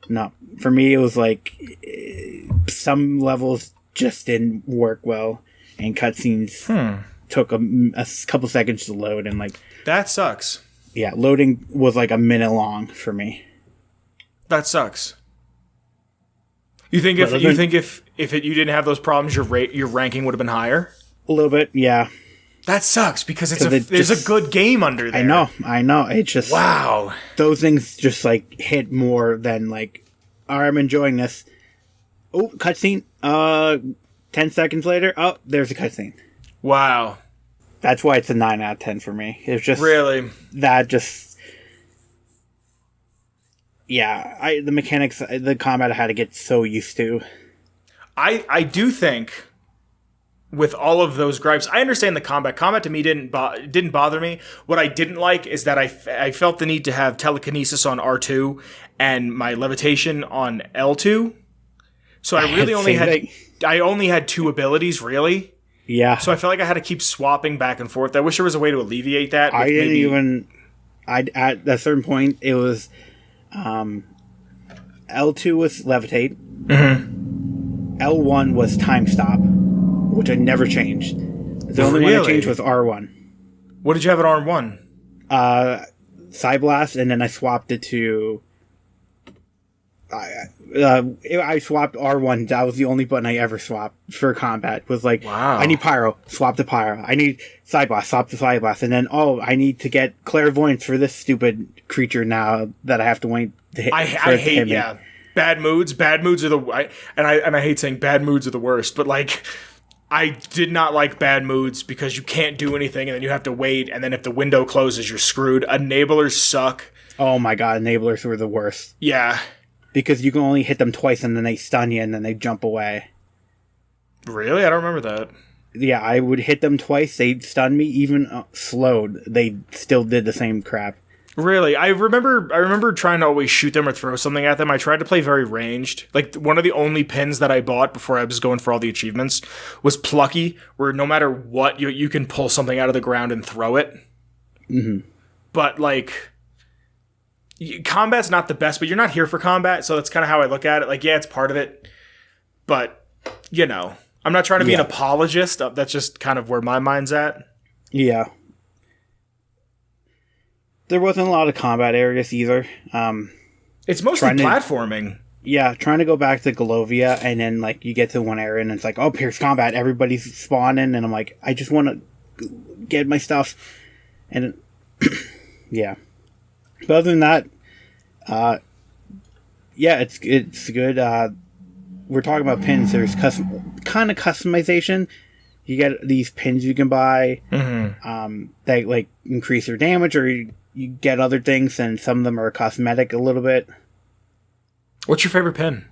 No. For me, it was like some levels just didn't work well, and cutscenes took a couple seconds to load, and like... That sucks. Yeah, loading was like a minute long for me. That sucks. You think if you didn't have those problems, your ranking would have been higher? A little bit, yeah. That sucks because there's a good game under there. I know. It just wow. Those things just like hit more than like, all right, I'm enjoying this. Oh, cutscene. 10 seconds later, oh, there's a cutscene. Wow. That's why it's a 9 out of 10 for me. It's just really that just. Yeah, the mechanics, the combat I had to get so used to. I do think. With all of those gripes, I understand the combat. Combat to me didn't bother me. What I didn't like is that I felt the need to have telekinesis on R2 and my levitation on L2. So I really only had two abilities, really. Yeah. So I felt like I had to keep swapping back and forth. I wish there was a way to alleviate that. At a certain point, it was L2 was levitate. Mm-hmm. L1 was time stop, which I never changed. The only one I changed was R1. What did you have at R1? Psyblast, and then I swapped it to... I swapped R1. That was the only button I ever swapped for combat. Was like, wow. I need Pyro, swap to Pyro. I need Psyblast, swap to Psyblast. And then, I need to get Clairvoyance for this stupid creature now that I have to wait to hit. I hate, yeah. Bad moods are the... I hate saying bad moods are the worst, but like... I did not like bad moods because you can't do anything and then you have to wait, and then if the window closes, you're screwed. Enablers suck. Oh my god, enablers were the worst. Yeah. Because you can only hit them twice and then they stun you and then they jump away. Really? I don't remember that. Yeah, I would hit them twice, they'd stun me, even slowed, they still did the same crap. Really? I remember trying to always shoot them or throw something at them. I tried to play very ranged. Like, one of the only pins that I bought before I was going for all the achievements was Plucky, where no matter what, you can pull something out of the ground and throw it. Mm-hmm. But, like, combat's not the best, but you're not here for combat, so that's kind of how I look at it. Like, yeah, it's part of it, but, I'm not trying to be an apologist. That's just kind of where my mind's at. Yeah. There wasn't a lot of combat areas either. It's mostly platforming. Yeah, trying to go back to Golovia, and then like you get to one area and it's like, oh, here's combat. Everybody's spawning, and I'm like, I just want to get my stuff. And yeah. But other than that, it's good. We're talking about pins. There's kind of customization. You get these pins you can buy that like increase your damage, or you get other things, and some of them are cosmetic a little bit. What's your favorite pin?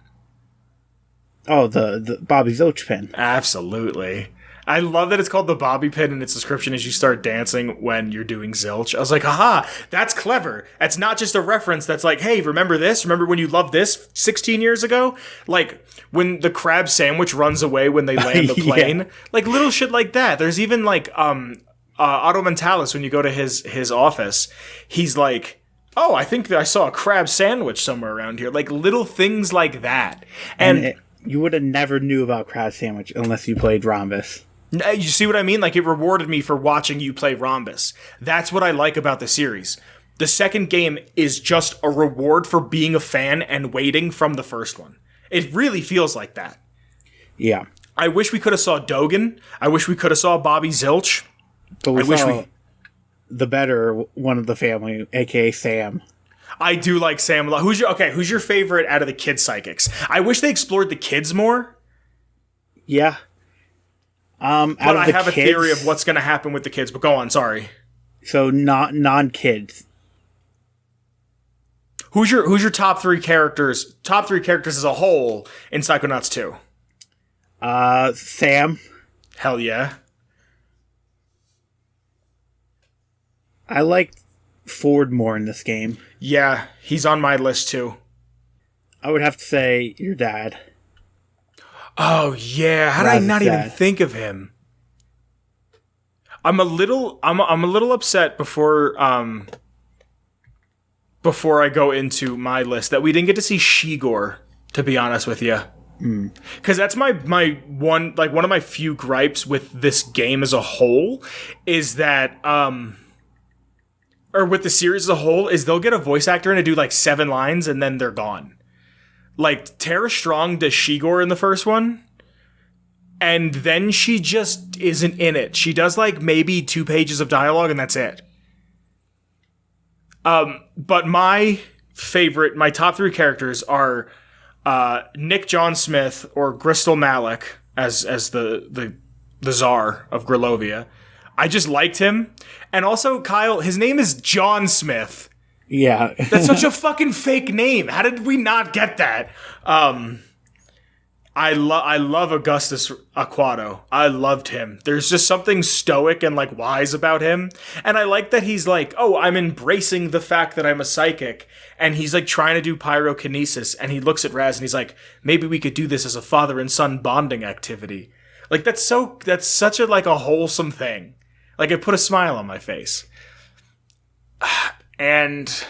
Oh, the Bobby Zilch pin. Absolutely. I love that it's called the Bobby pin, and its description is you start dancing when you're doing Zilch. I was like, aha, that's clever. That's not just a reference that's like, hey, remember this? Remember when you loved this 16 years ago? Like, when the crab sandwich runs away when they land the plane. Yeah. Like, little shit like that. There's even, like, Otto Mentalis, when you go to his office, he's like, oh, I think that I saw a crab sandwich somewhere around here. Like, little things like that. And you would have never knew about crab sandwich unless you played Rhombus. You see what I mean? Like, it rewarded me for watching you play Rhombus. That's what I like about the series. The second game is just a reward for being a fan and waiting from the first one. It really feels like that. Yeah. I wish we could have saw Dogen. I wish we could have saw Bobby Zilch. But we saw the better one of the family, a.k.a. Sam. I do like Sam a lot. Who's your favorite out of the kid psychics? I wish they explored the kids more. Yeah. But I have a theory of what's going to happen with the kids, but go on, sorry. So non-kids. Who's your top three characters as a whole in Psychonauts 2? Sam. Hell yeah. I like Ford more in this game. Yeah, he's on my list too. I would have to say your dad. Oh yeah, how did I not even think of him? I'm a little upset before I go into my list that we didn't get to see Shigor, to be honest with you. Because that's my one of my few gripes with this game as a whole is that or with the series as a whole is they'll get a voice actor in to do like 7 lines and then they're gone. Like, Tara Strong does Shigor in the first one, and then she just isn't in it. She does, like, maybe 2 pages of dialogue, and that's it. But my top 3 characters are Nick John Smith, or Gristel Malik, as the Tsar of Grilovia. I just liked him. And also, Kyle, his name is John Smith. Yeah. That's such a fucking fake name. How did we not get that? I love Augustus Aquato. I loved him. There's just something stoic and like wise about him. And I like that he's like, oh, I'm embracing the fact that I'm a psychic. And he's like trying to do pyrokinesis. And he looks at Raz and he's like, maybe we could do this as a father and son bonding activity. Like, that's such a like a wholesome thing. Like, it put a smile on my face. And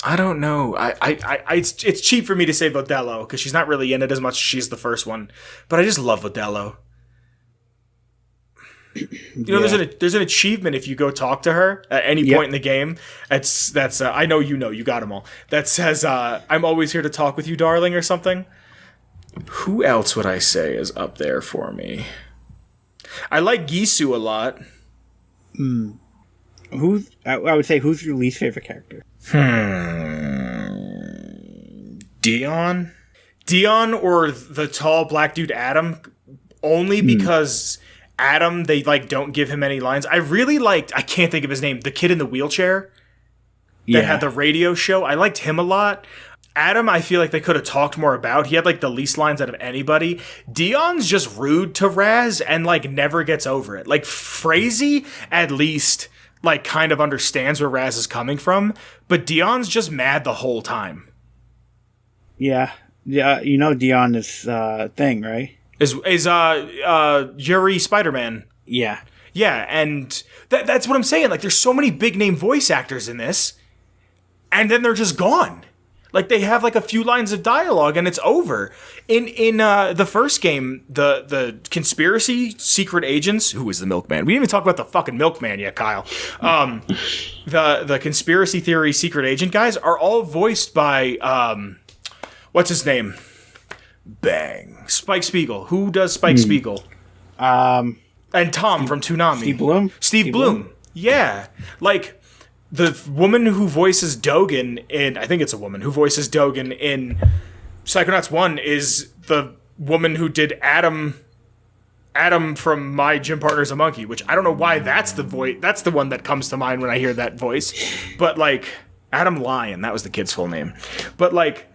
I don't know. It's cheap for me to say Vodello because she's not really in it as much as she's the first one. But I just love Vodello. You know, there's an achievement if you go talk to her at any point in the game. That's I know you got them all. That says I'm always here to talk with you, darling, or something. Who else would I say is up there for me? I like Gisu a lot. I would say, who's your least favorite character? Dion or the tall black dude Adam, only because Adam, they like don't give him any lines. I really liked, I can't think of his name, the kid in the wheelchair that had the radio show. I liked him a lot. Adam, I feel like they could have talked more about. He had like the least lines out of anybody. Dion's just rude to Raz and like never gets over it. Like, Frazee at least like kind of understands where Raz is coming from, but Dion's just mad the whole time. Yeah, you know Dion is thing, right? Is Yuri Spider-Man. Yeah. Yeah, and that's what I'm saying. Like, there's so many big name voice actors in this, and then they're just gone. Like, they have like a few lines of dialogue and it's over. In the first game, the conspiracy secret agents, who is the milkman? We didn't even talk about the fucking milkman yet, Kyle. The conspiracy theory secret agent guys are all voiced by what's his name? Bang. Spike Spiegel. Who does Spike Spiegel? And Tom from Toonami. Steve Bloom. Yeah. Like, the woman who voices Dogen in... I think it's a woman who voices Dogen in Psychonauts 1 is the woman who did Adam from My Gym Partner's a Monkey, which I don't know why that's the voice. That's the one that comes to mind when I hear that voice. But like Adam Lyon, that was the kid's full name. But like,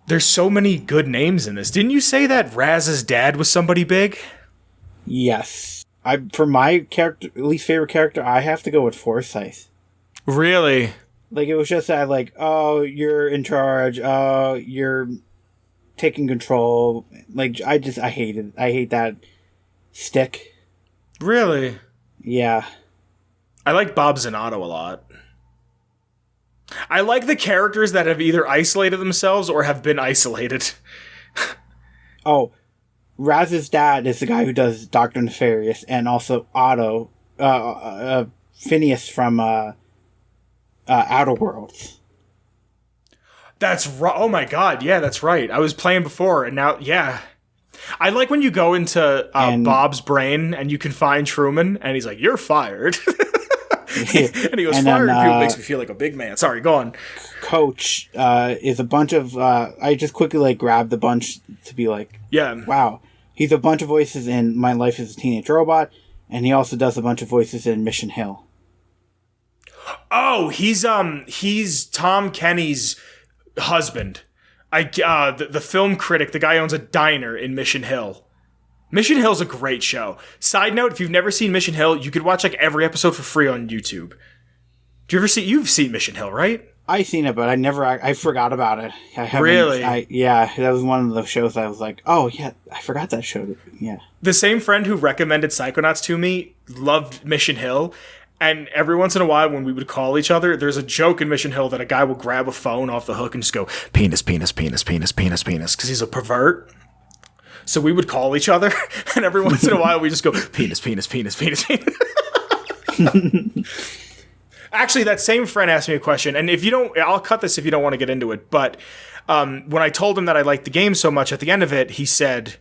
there's so many good names in this. Didn't you say that Raz's dad was somebody big? Yes. For my least favorite character, I have to go with Forsyth. Really? Like, it was just that, like, oh, you're in charge. Oh, you're taking control. Like, I hate it. I hate that stick. Really? Yeah. I like Bob Zanotto a lot. I like the characters that have either isolated themselves or have been isolated. Oh, Raz's dad is the guy who does Dr. Nefarious, and also Otto, Phineas from Outer Worlds. That's right. Oh my god, yeah, that's right. I was playing before, and now, yeah. I like when you go into Bob's brain, and you can find Truman, and he's like, "You're fired." And he goes, "Fired people makes me feel like a big man." Sorry, go on. Coach is a bunch of... I just quickly like grabbed the bunch to be like... Yeah. Wow. He's a bunch of voices in My Life as a Teenage Robot, and he also does a bunch of voices in Mission Hill. Oh, he's Tom Kenny's husband. The film critic, the guy who owns a diner in Mission Hill. Mission Hill's a great show. Side note, if you've never seen Mission Hill, you could watch like every episode for free on YouTube. You've seen Mission Hill, right? I've seen it, but I forgot about it. Really? Yeah, that was one of those shows I was like, oh yeah, I forgot that show. Yeah. The same friend who recommended Psychonauts to me loved Mission Hill, and every once in a while when we would call each other, there's a joke in Mission Hill that a guy will grab a phone off the hook and just go, penis, penis, penis, penis, penis, penis, because he's a pervert. So we would call each other, and every once in a while we just go, penis, penis, penis, penis, penis. Actually, that same friend asked me a question, and if you don't, I'll cut this if you don't want to get into it, but when I told him that I liked the game so much, at the end of it, he said,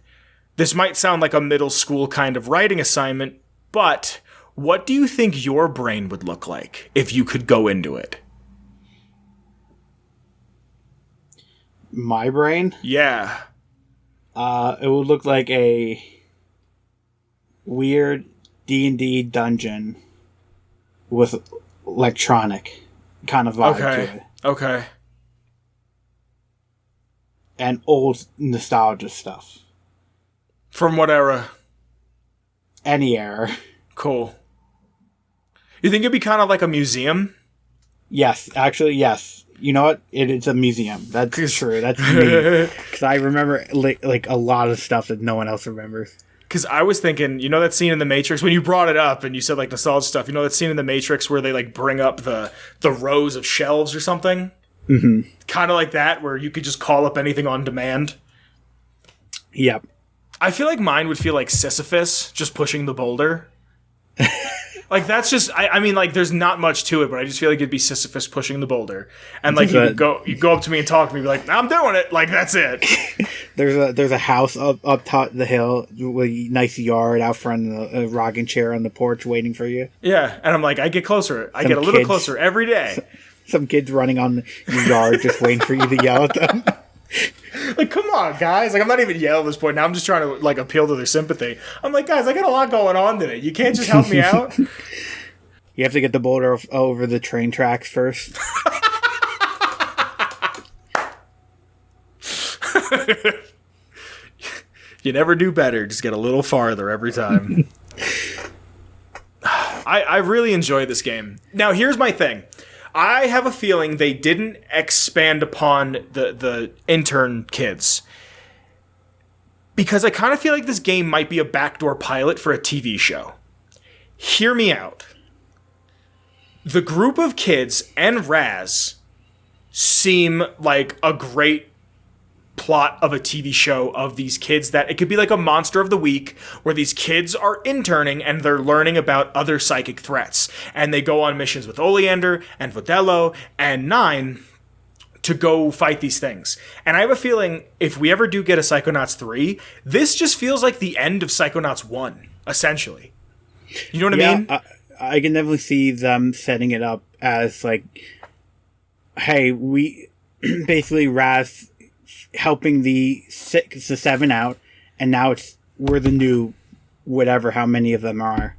this might sound like a middle school kind of writing assignment, but what do you think your brain would look like if you could go into it? My brain? Yeah. It would look like a weird D&D dungeon with electronic kind of vibe to it. Okay. And old nostalgia stuff. From what era? Any era. Cool. You think it'd be kind of like a museum? Yes, actually, yes. You know what? It's a museum. That's true. That's me. Because I remember like a lot of stuff that no one else remembers. Because I was thinking, you know that scene in The Matrix, when you brought it up and you said like nostalgia stuff, you know that scene in The Matrix where they like bring up the rows of shelves or something? Mm-hmm. Kind of like that, where you could just call up anything on demand? Yep. I feel like mine would feel like Sisyphus just pushing the boulder. Like, that's just, I mean, like, there's not much to it, but I just feel like it'd be Sisyphus pushing the boulder. And, like, you go up to me and talk to me, be like, I'm doing it. Like, that's it. There's a house up top the hill with a nice yard out front, a rocking chair on the porch waiting for you. Yeah, and I'm like, I get closer. I get a little closer every day. Some kids running on the yard just waiting for you to yell at them. Like, come on, guys. Like, I'm not even yelling at this point. Now I'm just trying to, like, appeal to their sympathy. I'm like, guys, I got a lot going on today. You can't just help me out? You have to get the boulder over the train tracks first. You never do better. Just get a little farther every time. I really enjoy this game. Now, here's my thing. I have a feeling they didn't expand upon the intern kids. Because I kind of feel like this game might be a backdoor pilot for a TV show. Hear me out. The group of kids and Raz seem like a great plot of a TV show of these kids, that it could be like a Monster of the Week where these kids are interning and they're learning about other psychic threats, and they go on missions with Oleander and Vodello and Nine to go fight these things. And I have a feeling if we ever do get a Psychonauts 3, this just feels like the end of Psychonauts 1, essentially. You know what I mean? I can definitely see them setting it up as like, hey, we basically Raz helping the 6 to 7 out, and now we're the new whatever, how many of them are.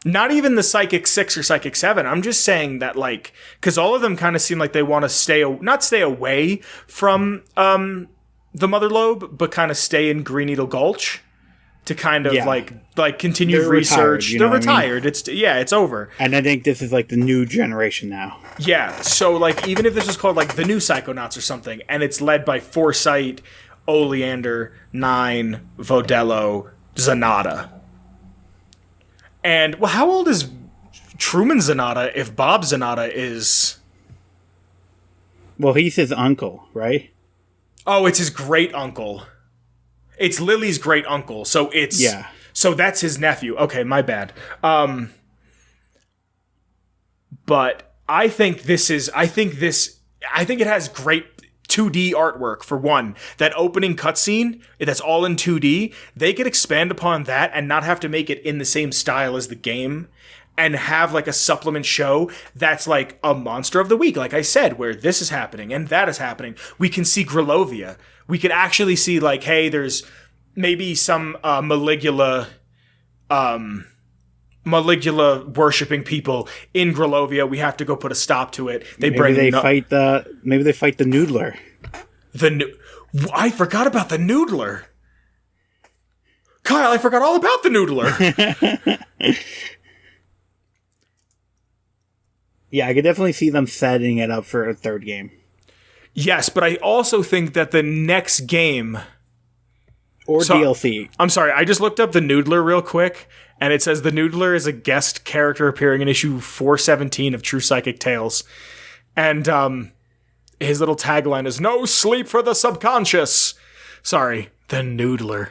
Not even the Psychic 6 or Psychic 7. I'm just saying that, like, because all of them kind of seem like they want to not stay away from the Mother Lobe, but kind of stay in Green Needle Gulch to kind of like continue research. They're retired. It's over. And I think this is like the new generation now. Yeah. So like, even if this is called like the new Psychonauts or something, and it's led by Foresight, Oleander, Nine, Vodello, Zanata. And well, how old is Truman Zanata if Bob Zanata is? Well, he's his uncle, right? Oh, it's his great uncle. It's Lily's great uncle, so it's So that's his nephew. Okay, my bad. But I think it has great 2D artwork for one. That opening cutscene, that's all in 2D. They could expand upon that and not have to make it in the same style as the game, and have like a supplement show that's like a monster of the week, like I said, where this is happening and that is happening. We can see Grilovia. We could actually see like, hey, there's maybe some Maligula worshipping people in Grilovia. We have to go put a stop to it. Maybe they fight the Noodler. I forgot about the Noodler. Kyle, I forgot all about the Noodler. Yeah, I could definitely see them setting it up for a third game. Yes, but I also think that the next game... Or DLC. I'm sorry, I just looked up the Noodler real quick, and it says the Noodler is a guest character appearing in issue 417 of True Psychic Tales. And his little tagline is, "No sleep for the subconscious." Sorry, the Noodler.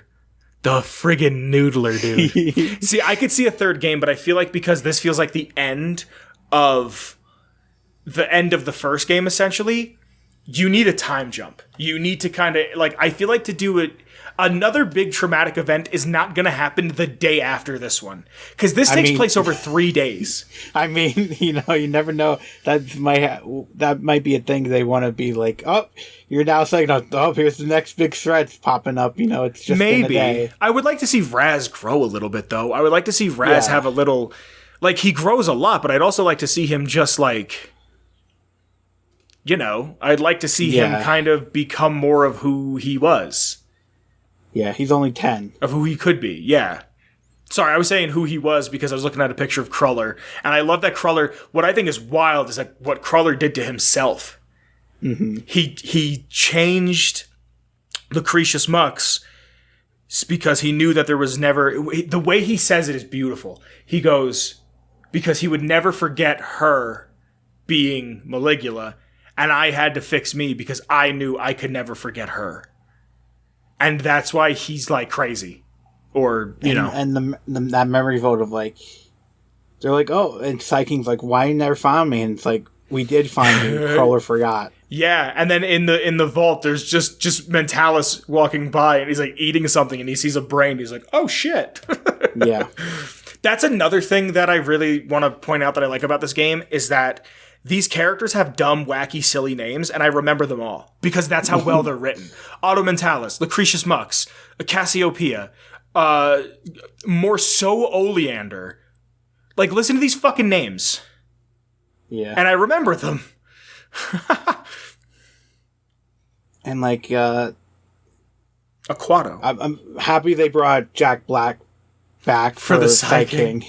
The friggin' Noodler, dude. See, I could see a third game, but I feel like because this feels like the end of the first game, essentially, you need a time jump. You need to kind of, like, I feel like to do it, another big traumatic event is not going to happen the day after this one. Because this takes place over 3 days. I mean, you never know. That might be a thing they want to be like, oh, you're now saying, oh, here's the next big threat popping up. It's just been a day. I would like to see Raz grow a little bit, though. I would like to see Raz have a little... Like, he grows a lot, but I'd also like to see him just, like... I'd like to see him kind of become more of who he was. Yeah, he's only 10. Of who he could be, yeah. Sorry, I was saying who he was because I was looking at a picture of Cruller. And I love that Cruller... What I think is wild is like what Cruller did to himself. Mm-hmm. He changed Lucretius Mux because he knew that there was never... The way he says it is beautiful. He goes... Because he would never forget her being Maligula, and I had to fix me because I knew I could never forget her. And that's why he's, like, crazy. Or, And that memory vote of, like... They're like, oh, and Psyching's like, why you never found me? And it's like, we did find you. Cruller forgot. Yeah, and then in the vault, there's just Mentalis walking by, and he's, like, eating something, and he sees a brain. He's like, oh, shit. Yeah. That's another thing that I really want to point out that I like about this game is that these characters have dumb, wacky, silly names, and I remember them all because that's how well they're written. Auto Mentalis, Lucretius Mux, Cassiopeia, Morceau Oleander. Like, listen to these fucking names. Yeah. And I remember them. And, like, Aquato. I'm happy they brought Jack Black back for the Psyking.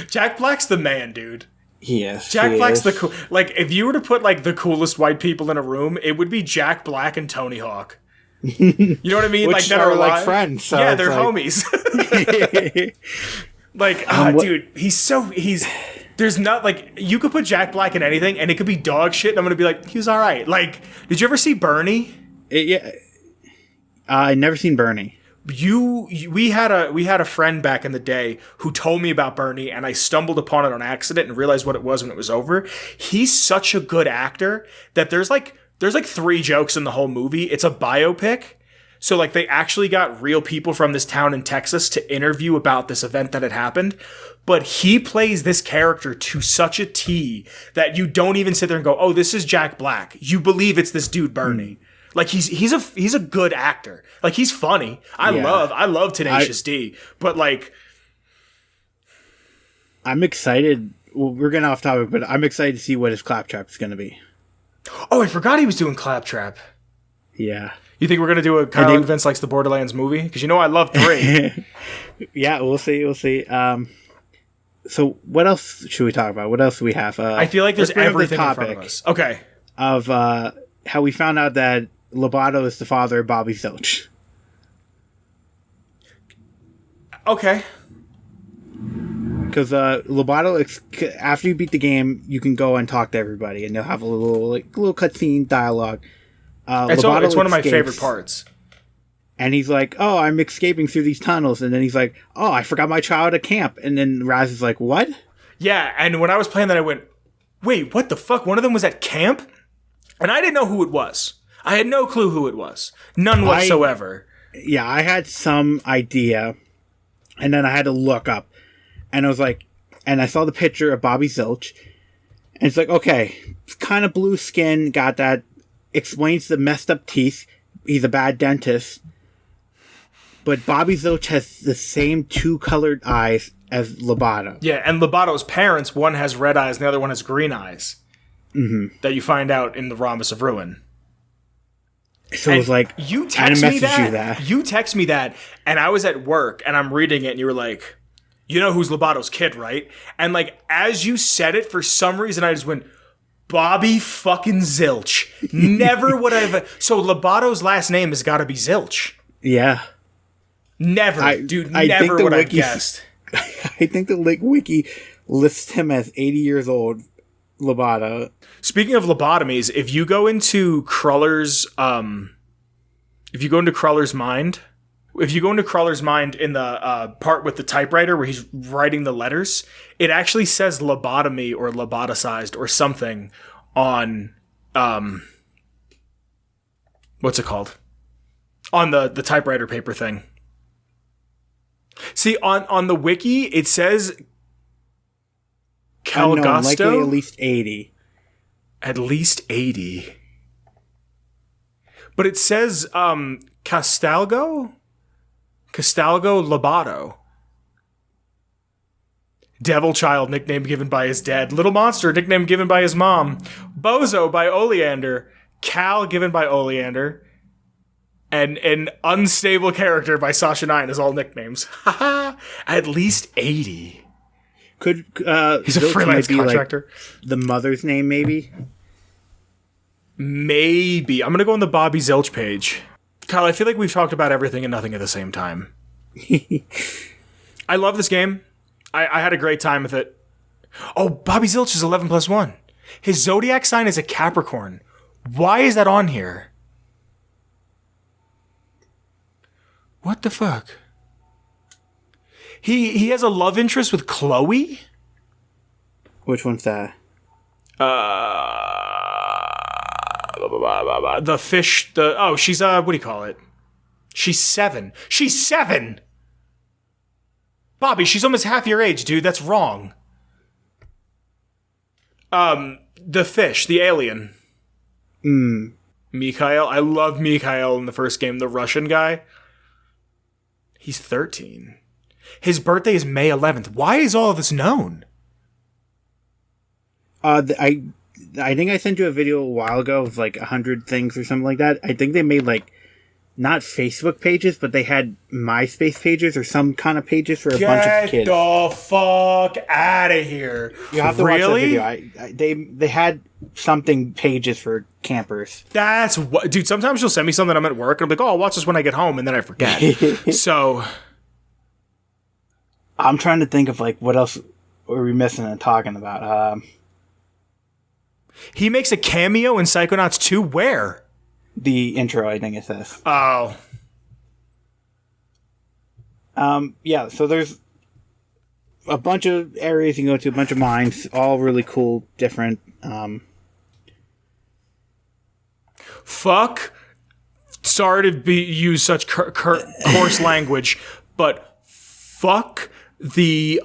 Jack Black's the man, dude. He is. Jack Black's the cool. Like, if you were to put like the coolest white people in a room, it would be Jack Black and Tony Hawk. You know what I mean? Which like that are like friends. So yeah, they're homies. Like, dude, he's. There's not like you could put Jack Black in anything, and it could be dog shit. And I'm gonna be like, he's all right. Like, did you ever see Bernie? Yeah, I never seen Bernie. We had a friend back in the day who told me about Bernie, and I stumbled upon it on accident and realized what it was when it was over. He's such a good actor that there's like 3 jokes in the whole movie. It's a biopic, So like they actually got real people from this town in Texas to interview about this event that had happened. But he plays this character to such a T that you don't even sit there and go, "Oh, this is Jack Black." You believe it's this dude Bernie. Like he's a good actor. Like he's funny. I love Tenacious D. But like, I'm excited. Well, we're getting off topic, but I'm excited to see what his Claptrap is going to be. Oh, I forgot he was doing Claptrap. Yeah. You think we're going to do a Kyle and Vince Likes the Borderlands movie? Because you know I love 3. Yeah, we'll see. So what else should we talk about? What else do we have? I feel like there's everything in front of us. Okay. Of how we found out that Lobato is the father of Bobby Zilch. Okay. Because Lobato, after you beat the game, you can go and talk to everybody, and they'll have a little cutscene dialogue. It's one of my favorite parts. And he's like, "Oh, I'm escaping through these tunnels," and then he's like, "Oh, I forgot my child at camp," and then Raz is like, "What?" Yeah, and when I was playing that, I went, "Wait, what the fuck? One of them was at camp?" And I didn't know who it was. I had no clue who it was. None whatsoever. I had some idea, and then I had to look up. And I was like, and I saw the picture of Bobby Zilch, and it's like, okay, it's kind of blue skin, got that, explains the messed up teeth. He's a bad dentist. But Bobby Zilch has the same 2 colored eyes as Lobato. Yeah, and Lobato's parents, one has red eyes and the other one has green eyes. Mm-hmm. That you find out in the Rhombus of Ruin. So it was like, you text me that. You text me that, and I was at work, and I'm reading it, and you were like, "You know who's Lobato's kid, right?" And like, as you said it, for some reason, I just went, Bobby fucking Zilch. Never would I have... So Lobato's last name has got to be Zilch. Yeah. Never would I have guessed. I think the Wiki lists him as 80 years old, Lobato. Speaking of lobotomies, if you go into Cruller's mind in the part with the typewriter where he's writing the letters, it actually says lobotomy or loboticized or something on what's it called? On the typewriter paper thing. See, on the wiki, it says Calgasto. Likely at least 80. At least 80. But it says Castalgo Lobato. Devil Child, nickname given by his dad. Little Monster, nickname given by his mom. Bozo by Oleander. Cal, given by Oleander. And an unstable character by Sasha 9 is all nicknames. Haha. At least 80. Could he's a freelance contractor. Like the mother's name, maybe? Maybe. I'm going to go on the Bobby Zilch page. Kyle, I feel like we've talked about everything and nothing at the same time. I love this game. I had a great time with it. Oh, Bobby Zilch is 11+1. His zodiac sign is a Capricorn. Why is that on here? What the fuck? He has a love interest with Chloe? Which one's that? The fish, she's, what do you call it? She's 7. She's 7! Bobby, she's almost half your age, dude. That's wrong. The fish, the alien. Mikhail. I love Mikhail in the first game, the Russian guy. He's 13. His birthday is May 11th. Why is all of this known? I think I sent you a video a while ago of like 100 things or something like that. I think they made like not Facebook pages, but they had MySpace pages or some kind of pages for a bunch of kids. Get the fuck out of here! You have to watch that video. They had something pages for campers. That's what, dude. Sometimes you'll send me something. I'm at work and I'm like, "Oh, I'll watch this when I get home," and then I forget. So I'm trying to think of like what else were we missing and talking about. He makes a cameo in Psychonauts 2. Where? The intro, I think it says. Oh. Yeah, so there's a bunch of areas you can go to, a bunch of mines, all really cool, different. Fuck sorry to use such coarse language, but fuck the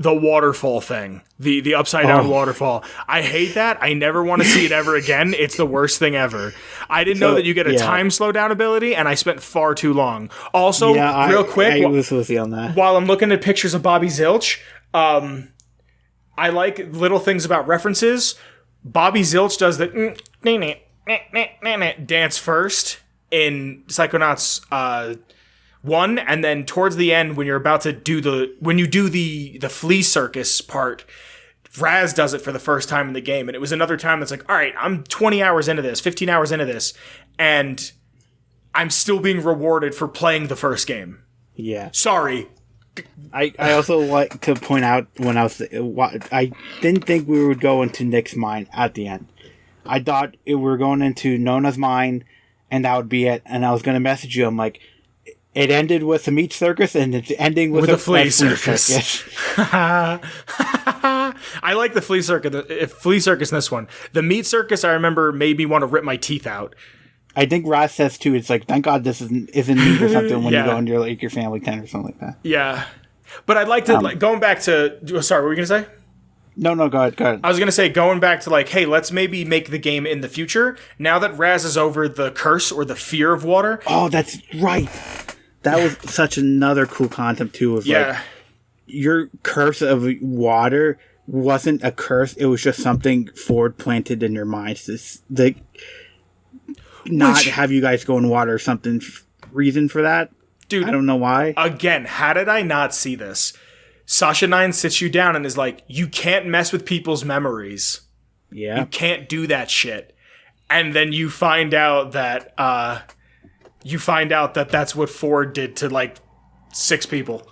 waterfall thing, the upside down waterfall. I hate that. I never want to see it ever again. It's the worst thing ever. I didn't know that you get a time slowdown ability, and I spent far too long. Also, real quick, I was with you on that. While I'm looking at pictures of Bobby Zilch, I like little things about references. Bobby Zilch does the dance first in Psychonauts 1, and then towards the end when you're about to do the flea circus part, Raz does it for the first time in the game. And it was another time that's like, all right, I'm 20 hours into this, 15 hours into this, and I'm still being rewarded for playing the first game. Yeah. Sorry. I also like to point out I didn't think we would go into Nick's mind at the end. I thought we were going into Nona's mind, and that would be it. And I was going to message you. I'm like, it ended with a meat circus, and it's ending with a flea circus. I like the flea circus in this one. The meat circus, I remember, made me want to rip my teeth out. I think Raz says too. It's like, thank God this isn't meat or something when you go into like your family tent or something like that. Yeah, but I'd like to going back to. Sorry, what were you gonna say? No, go ahead. I was going to say, going back to like, hey, let's maybe make the game in the future. Now that Raz is over the curse or the fear of water. Oh, that's right. That was such another cool concept, too. Of like, your curse of water wasn't a curse. It was just something forward planted in your minds. Not have you guys go in water or something. Reason for that? Dude, I don't know why. Again, how did I not see this? Sasha 9 sits you down and is like, you can't mess with people's memories. Yeah. You can't do that shit. And then you find out that that's what Ford did to like 6 people.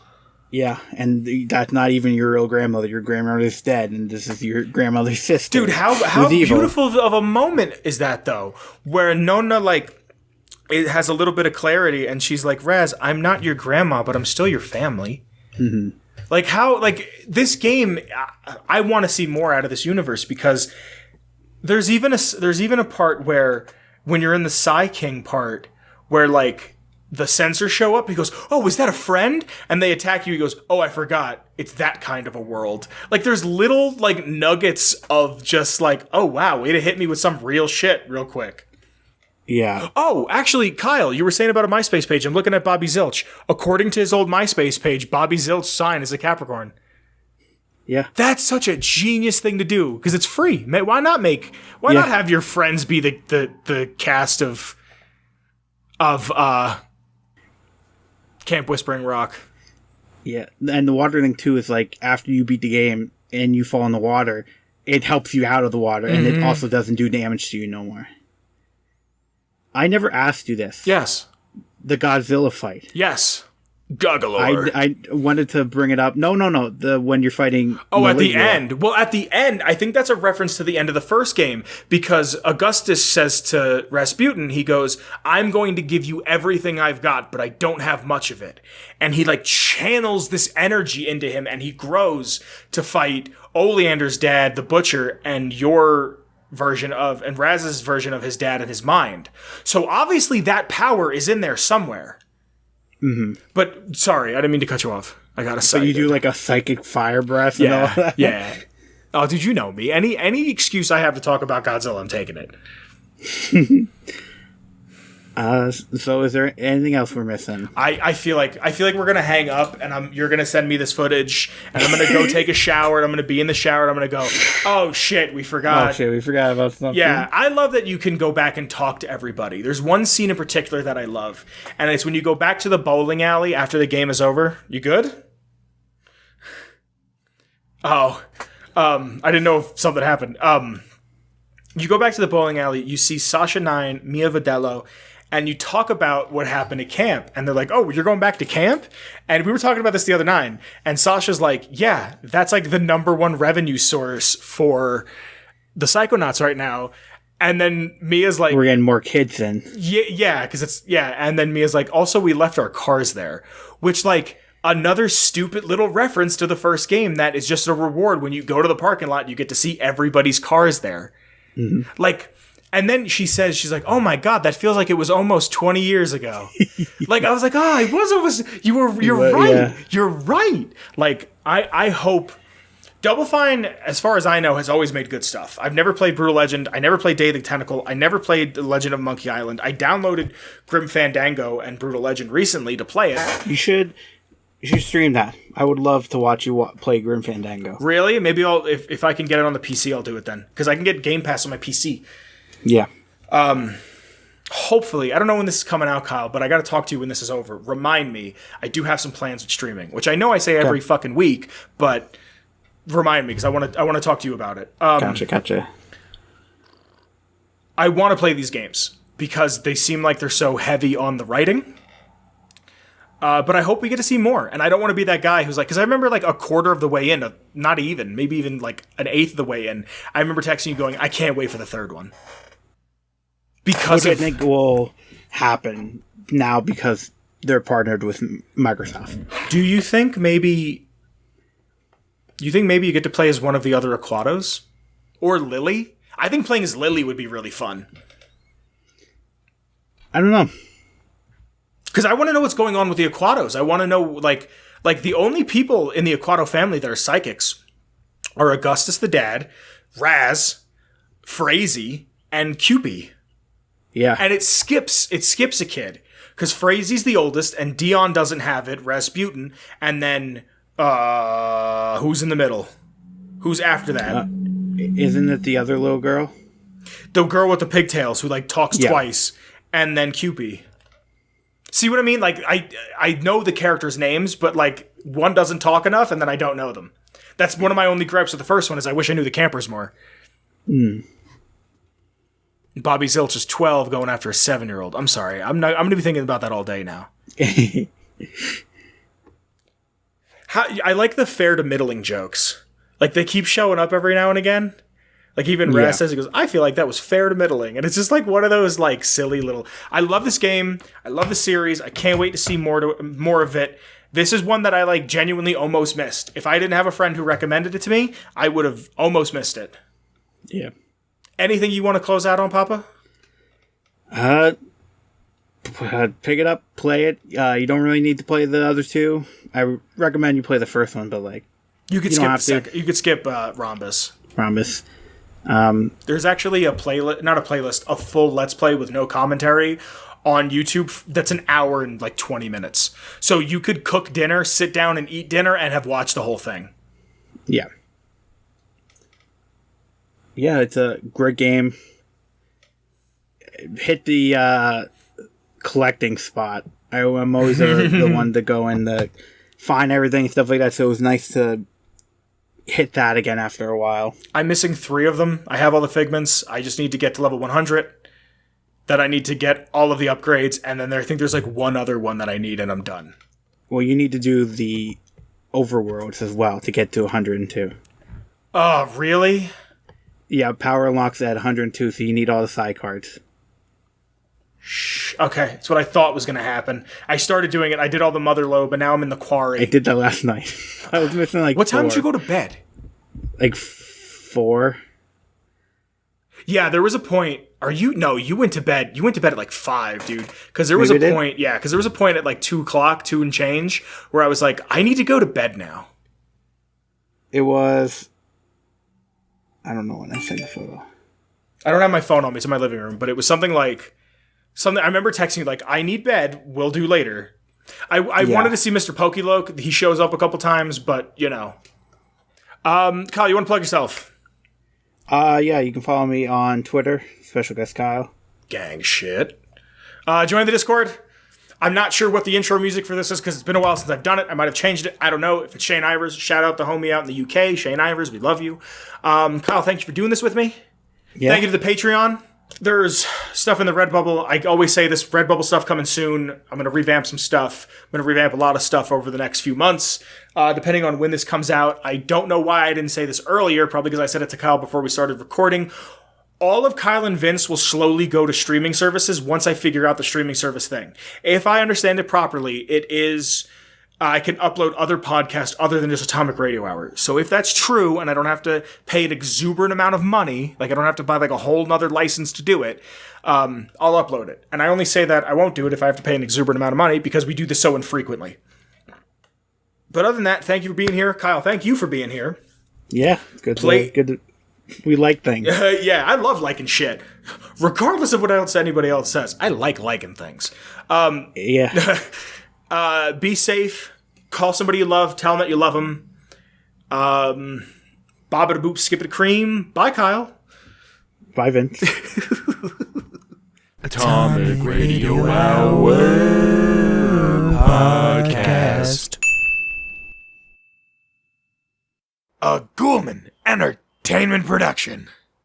Yeah, and that's not even your real grandmother. Your grandmother's dead, and this is your grandmother's sister. Dude, how beautiful of a moment is that, though? Where Nona, like, it has a little bit of clarity, and she's like, Raz, I'm not your grandma, but I'm still your family. Mm-hmm. Like, how, like, this game, I want to see more out of this universe, because there's even a part where, when you're in the Psy King part, where, like, the sensors show up, he goes, oh, is that a friend? And they attack you, he goes, oh, I forgot. It's that kind of a world. Like, there's little, like, nuggets of just, like, oh, wow, way to hit me with some real shit real quick. Yeah. Oh, actually, Kyle, you were saying about a MySpace page. I'm looking at Bobby Zilch. According to his old MySpace page, Bobby Zilch's sign is a Capricorn. Yeah. That's such a genius thing to do, because it's free. Why not not have your friends be the cast of Camp Whispering Rock? Yeah, and the water thing too is like, after you beat the game and you fall in the water, it helps you out of the water, and it also doesn't do damage to you no more. I never asked you this. Yes. The Godzilla fight. Yes. Guggalore. I wanted to bring it up. No. When you're fighting. Oh, at the end. Well, at the end, I think that's a reference to the end of the first game, because Augustus says to Rasputin, he goes, I'm going to give you everything I've got, but I don't have much of it. And he like channels this energy into him, and he grows to fight Oleander's dad, the butcher, and and Raz's version of his dad in his mind. So obviously that power is in there somewhere. Mm-hmm. But sorry, I didn't mean to cut you off. I got to say. So you do like a psychic fire breath and all that? Yeah. Oh, did you know me? Any excuse I have to talk about Godzilla, I'm taking it. So is there anything else we're missing? I feel like we're gonna hang up, and you're gonna send me this footage, and I'm gonna go take a shower, and I'm gonna be in the shower, and I'm gonna go, oh shit, we forgot. Oh shit, we forgot about something. Yeah, I love that you can go back and talk to everybody. There's one scene in particular that I love, and it's when you go back to the bowling alley after the game is over. You good? Oh, I didn't know if something happened. You go back to the bowling alley, you see Sasha 9, Mia Vidello, and you talk about what happened at camp. And they're like, oh, you're going back to camp? And we were talking about this the other night. And Sasha's like, yeah, that's like the #1 revenue source for the Psychonauts right now. And then Mia's like, we're getting more kids in. Yeah, because it's, yeah. And then Mia's like, also, we left our cars there. Which, like, another stupid little reference to the first game that is just a reward. When you go to the parking lot, you get to see everybody's cars there. Mm-hmm. Like, And then she's like, oh my God, that feels like it was almost 20 years ago. Like, I was like, oh, you're right. Yeah. You're right. Like, I hope Double Fine, as far as I know, has always made good stuff. I've never played Brutal Legend. I never played Day of the Tentacle. I never played The Legend of Monkey Island. I downloaded Grim Fandango and Brutal Legend recently to play it. You should stream that. I would love to watch you play Grim Fandango. Really? Maybe if I can get it on the PC, I'll do it then. Because I can get Game Pass on my PC. Yeah. Hopefully, I don't know when this is coming out, Kyle, but I got to talk to you when this is over. Remind me, I do have some plans with streaming, which I know I say every fucking week, but remind me because I want to talk to you about it. Gotcha. I want to play these games because they seem like they're so heavy on the writing. But I hope we get to see more. And I don't want to be that guy who's like, because I remember like a quarter of the way in, not even, maybe even like an eighth of the way in, I remember texting you going, I can't wait for the third one. Because I think will happen now because they're partnered with Microsoft. Do you think maybe you get to play as one of the other Aquatos? Or Lily? I think playing as Lily would be really fun. I don't know. Because I want to know what's going on with the Aquatos. I want to know, like the only people in the Aquato family that are psychics are Augustus the dad, Raz, Frazee, and Cupid. Yeah. And it skips a kid. Because Frazee's the oldest, and Dion doesn't have it, Rasputin, and then, who's in the middle? Who's after that? Isn't it the other little girl? The girl with the pigtails who, like, talks twice, and then Cupid. See what I mean? Like, I know the characters' names, but, like, one doesn't talk enough, and then I don't know them. That's one of my only gripes with the first one, is I wish I knew the campers more. Bobby Zilch is 12 going after a 7-year-old. I'm sorry. I'm going to be thinking about that all day now. I like the fair to middling jokes. Like, they keep showing up every now and again. Like, even Raz says, he goes, I feel like that was fair to middling. And it's just like one of those, like, silly little... I love this game. I love the series. I can't wait to see more of it. This is one that I, like, genuinely almost missed. If I didn't have a friend who recommended it to me, I would have almost missed it. Yeah. Anything you want to close out on, Papa? Pick it up, play it. You don't really need to play the other two. I recommend you play the first one, but like you could skip you could skip Rhombus. There's actually a full Let's Play with no commentary on YouTube that's an hour and like 20 minutes. So you could cook dinner, sit down and eat dinner, and have watched the whole thing. Yeah. Yeah, it's a great game. Hit the collecting spot. I'm always the one to go and find everything and stuff like that, so it was nice to hit that again after a while. I'm missing 3 of them. I have all the figments. I just need to get to level 100. That I need to get all of the upgrades, and then I think there's like one other one that I need, and I'm done. Well, you need to do the overworlds as well to get to 102. Oh, really? Yeah, power unlocks at 102, so you need all the side cards. Okay, that's what I thought was going to happen. I started doing it. I did all the mother lobe, but now I'm in the quarry. I did that last night. I was missing like What 4. time did you go to bed? Like 4. Yeah, there was a point. You went to bed. You went to bed at like 5, dude. Because there was a point. Yeah, because there was a point at like 2 o'clock, 2 and change, where I was like, I need to go to bed now. It was. I don't know when I sent the photo. I don't have my phone on me. It's in my living room, but it was something like. I remember texting you like, I need bed. We'll do later. I wanted to see Mr. Pokeloke. He shows up a couple times, but you know. Kyle, you want to plug yourself? Yeah, you can follow me on Twitter, Special Guest Kyle. Gang shit. Join the Discord. I'm not sure what the intro music for this is because it's been a while since I've done it. I might have changed it. I don't know. If it's Shane Ivers, shout out the homie out in the UK, Shane Ivers. We love you. Kyle, thank you for doing this with me. Yeah. Thank you to the Patreon. There's stuff in the Redbubble. I always say this Redbubble stuff coming soon. I'm going to revamp some stuff. I'm going to revamp a lot of stuff over the next few months, depending on when this comes out. I don't know why I didn't say this earlier, probably because I said it to Kyle before we started recording. All of Kyle and Vince will slowly go to streaming services once I figure out the streaming service thing. If I understand it properly, it is I can upload other podcasts other than just Atomic Radio Hour. So if that's true, and I don't have to pay an exuberant amount of money, like I don't have to buy like a whole nother license to do it, I'll upload it. And I only say that I won't do it if I have to pay an exuberant amount of money because we do this so infrequently. But other than that, thank you for being here. Kyle, thank you for being here. Yeah, good. We like things. Yeah, I love liking shit. Regardless of what else anybody else says, I like liking things. Yeah. Be safe. Call somebody you love. Tell them that you love them. Bob it a boop, skip it a cream. Bye, Kyle. Bye, Vince. Atomic Radio Hour Podcast. A Ghoulman Entertainment production.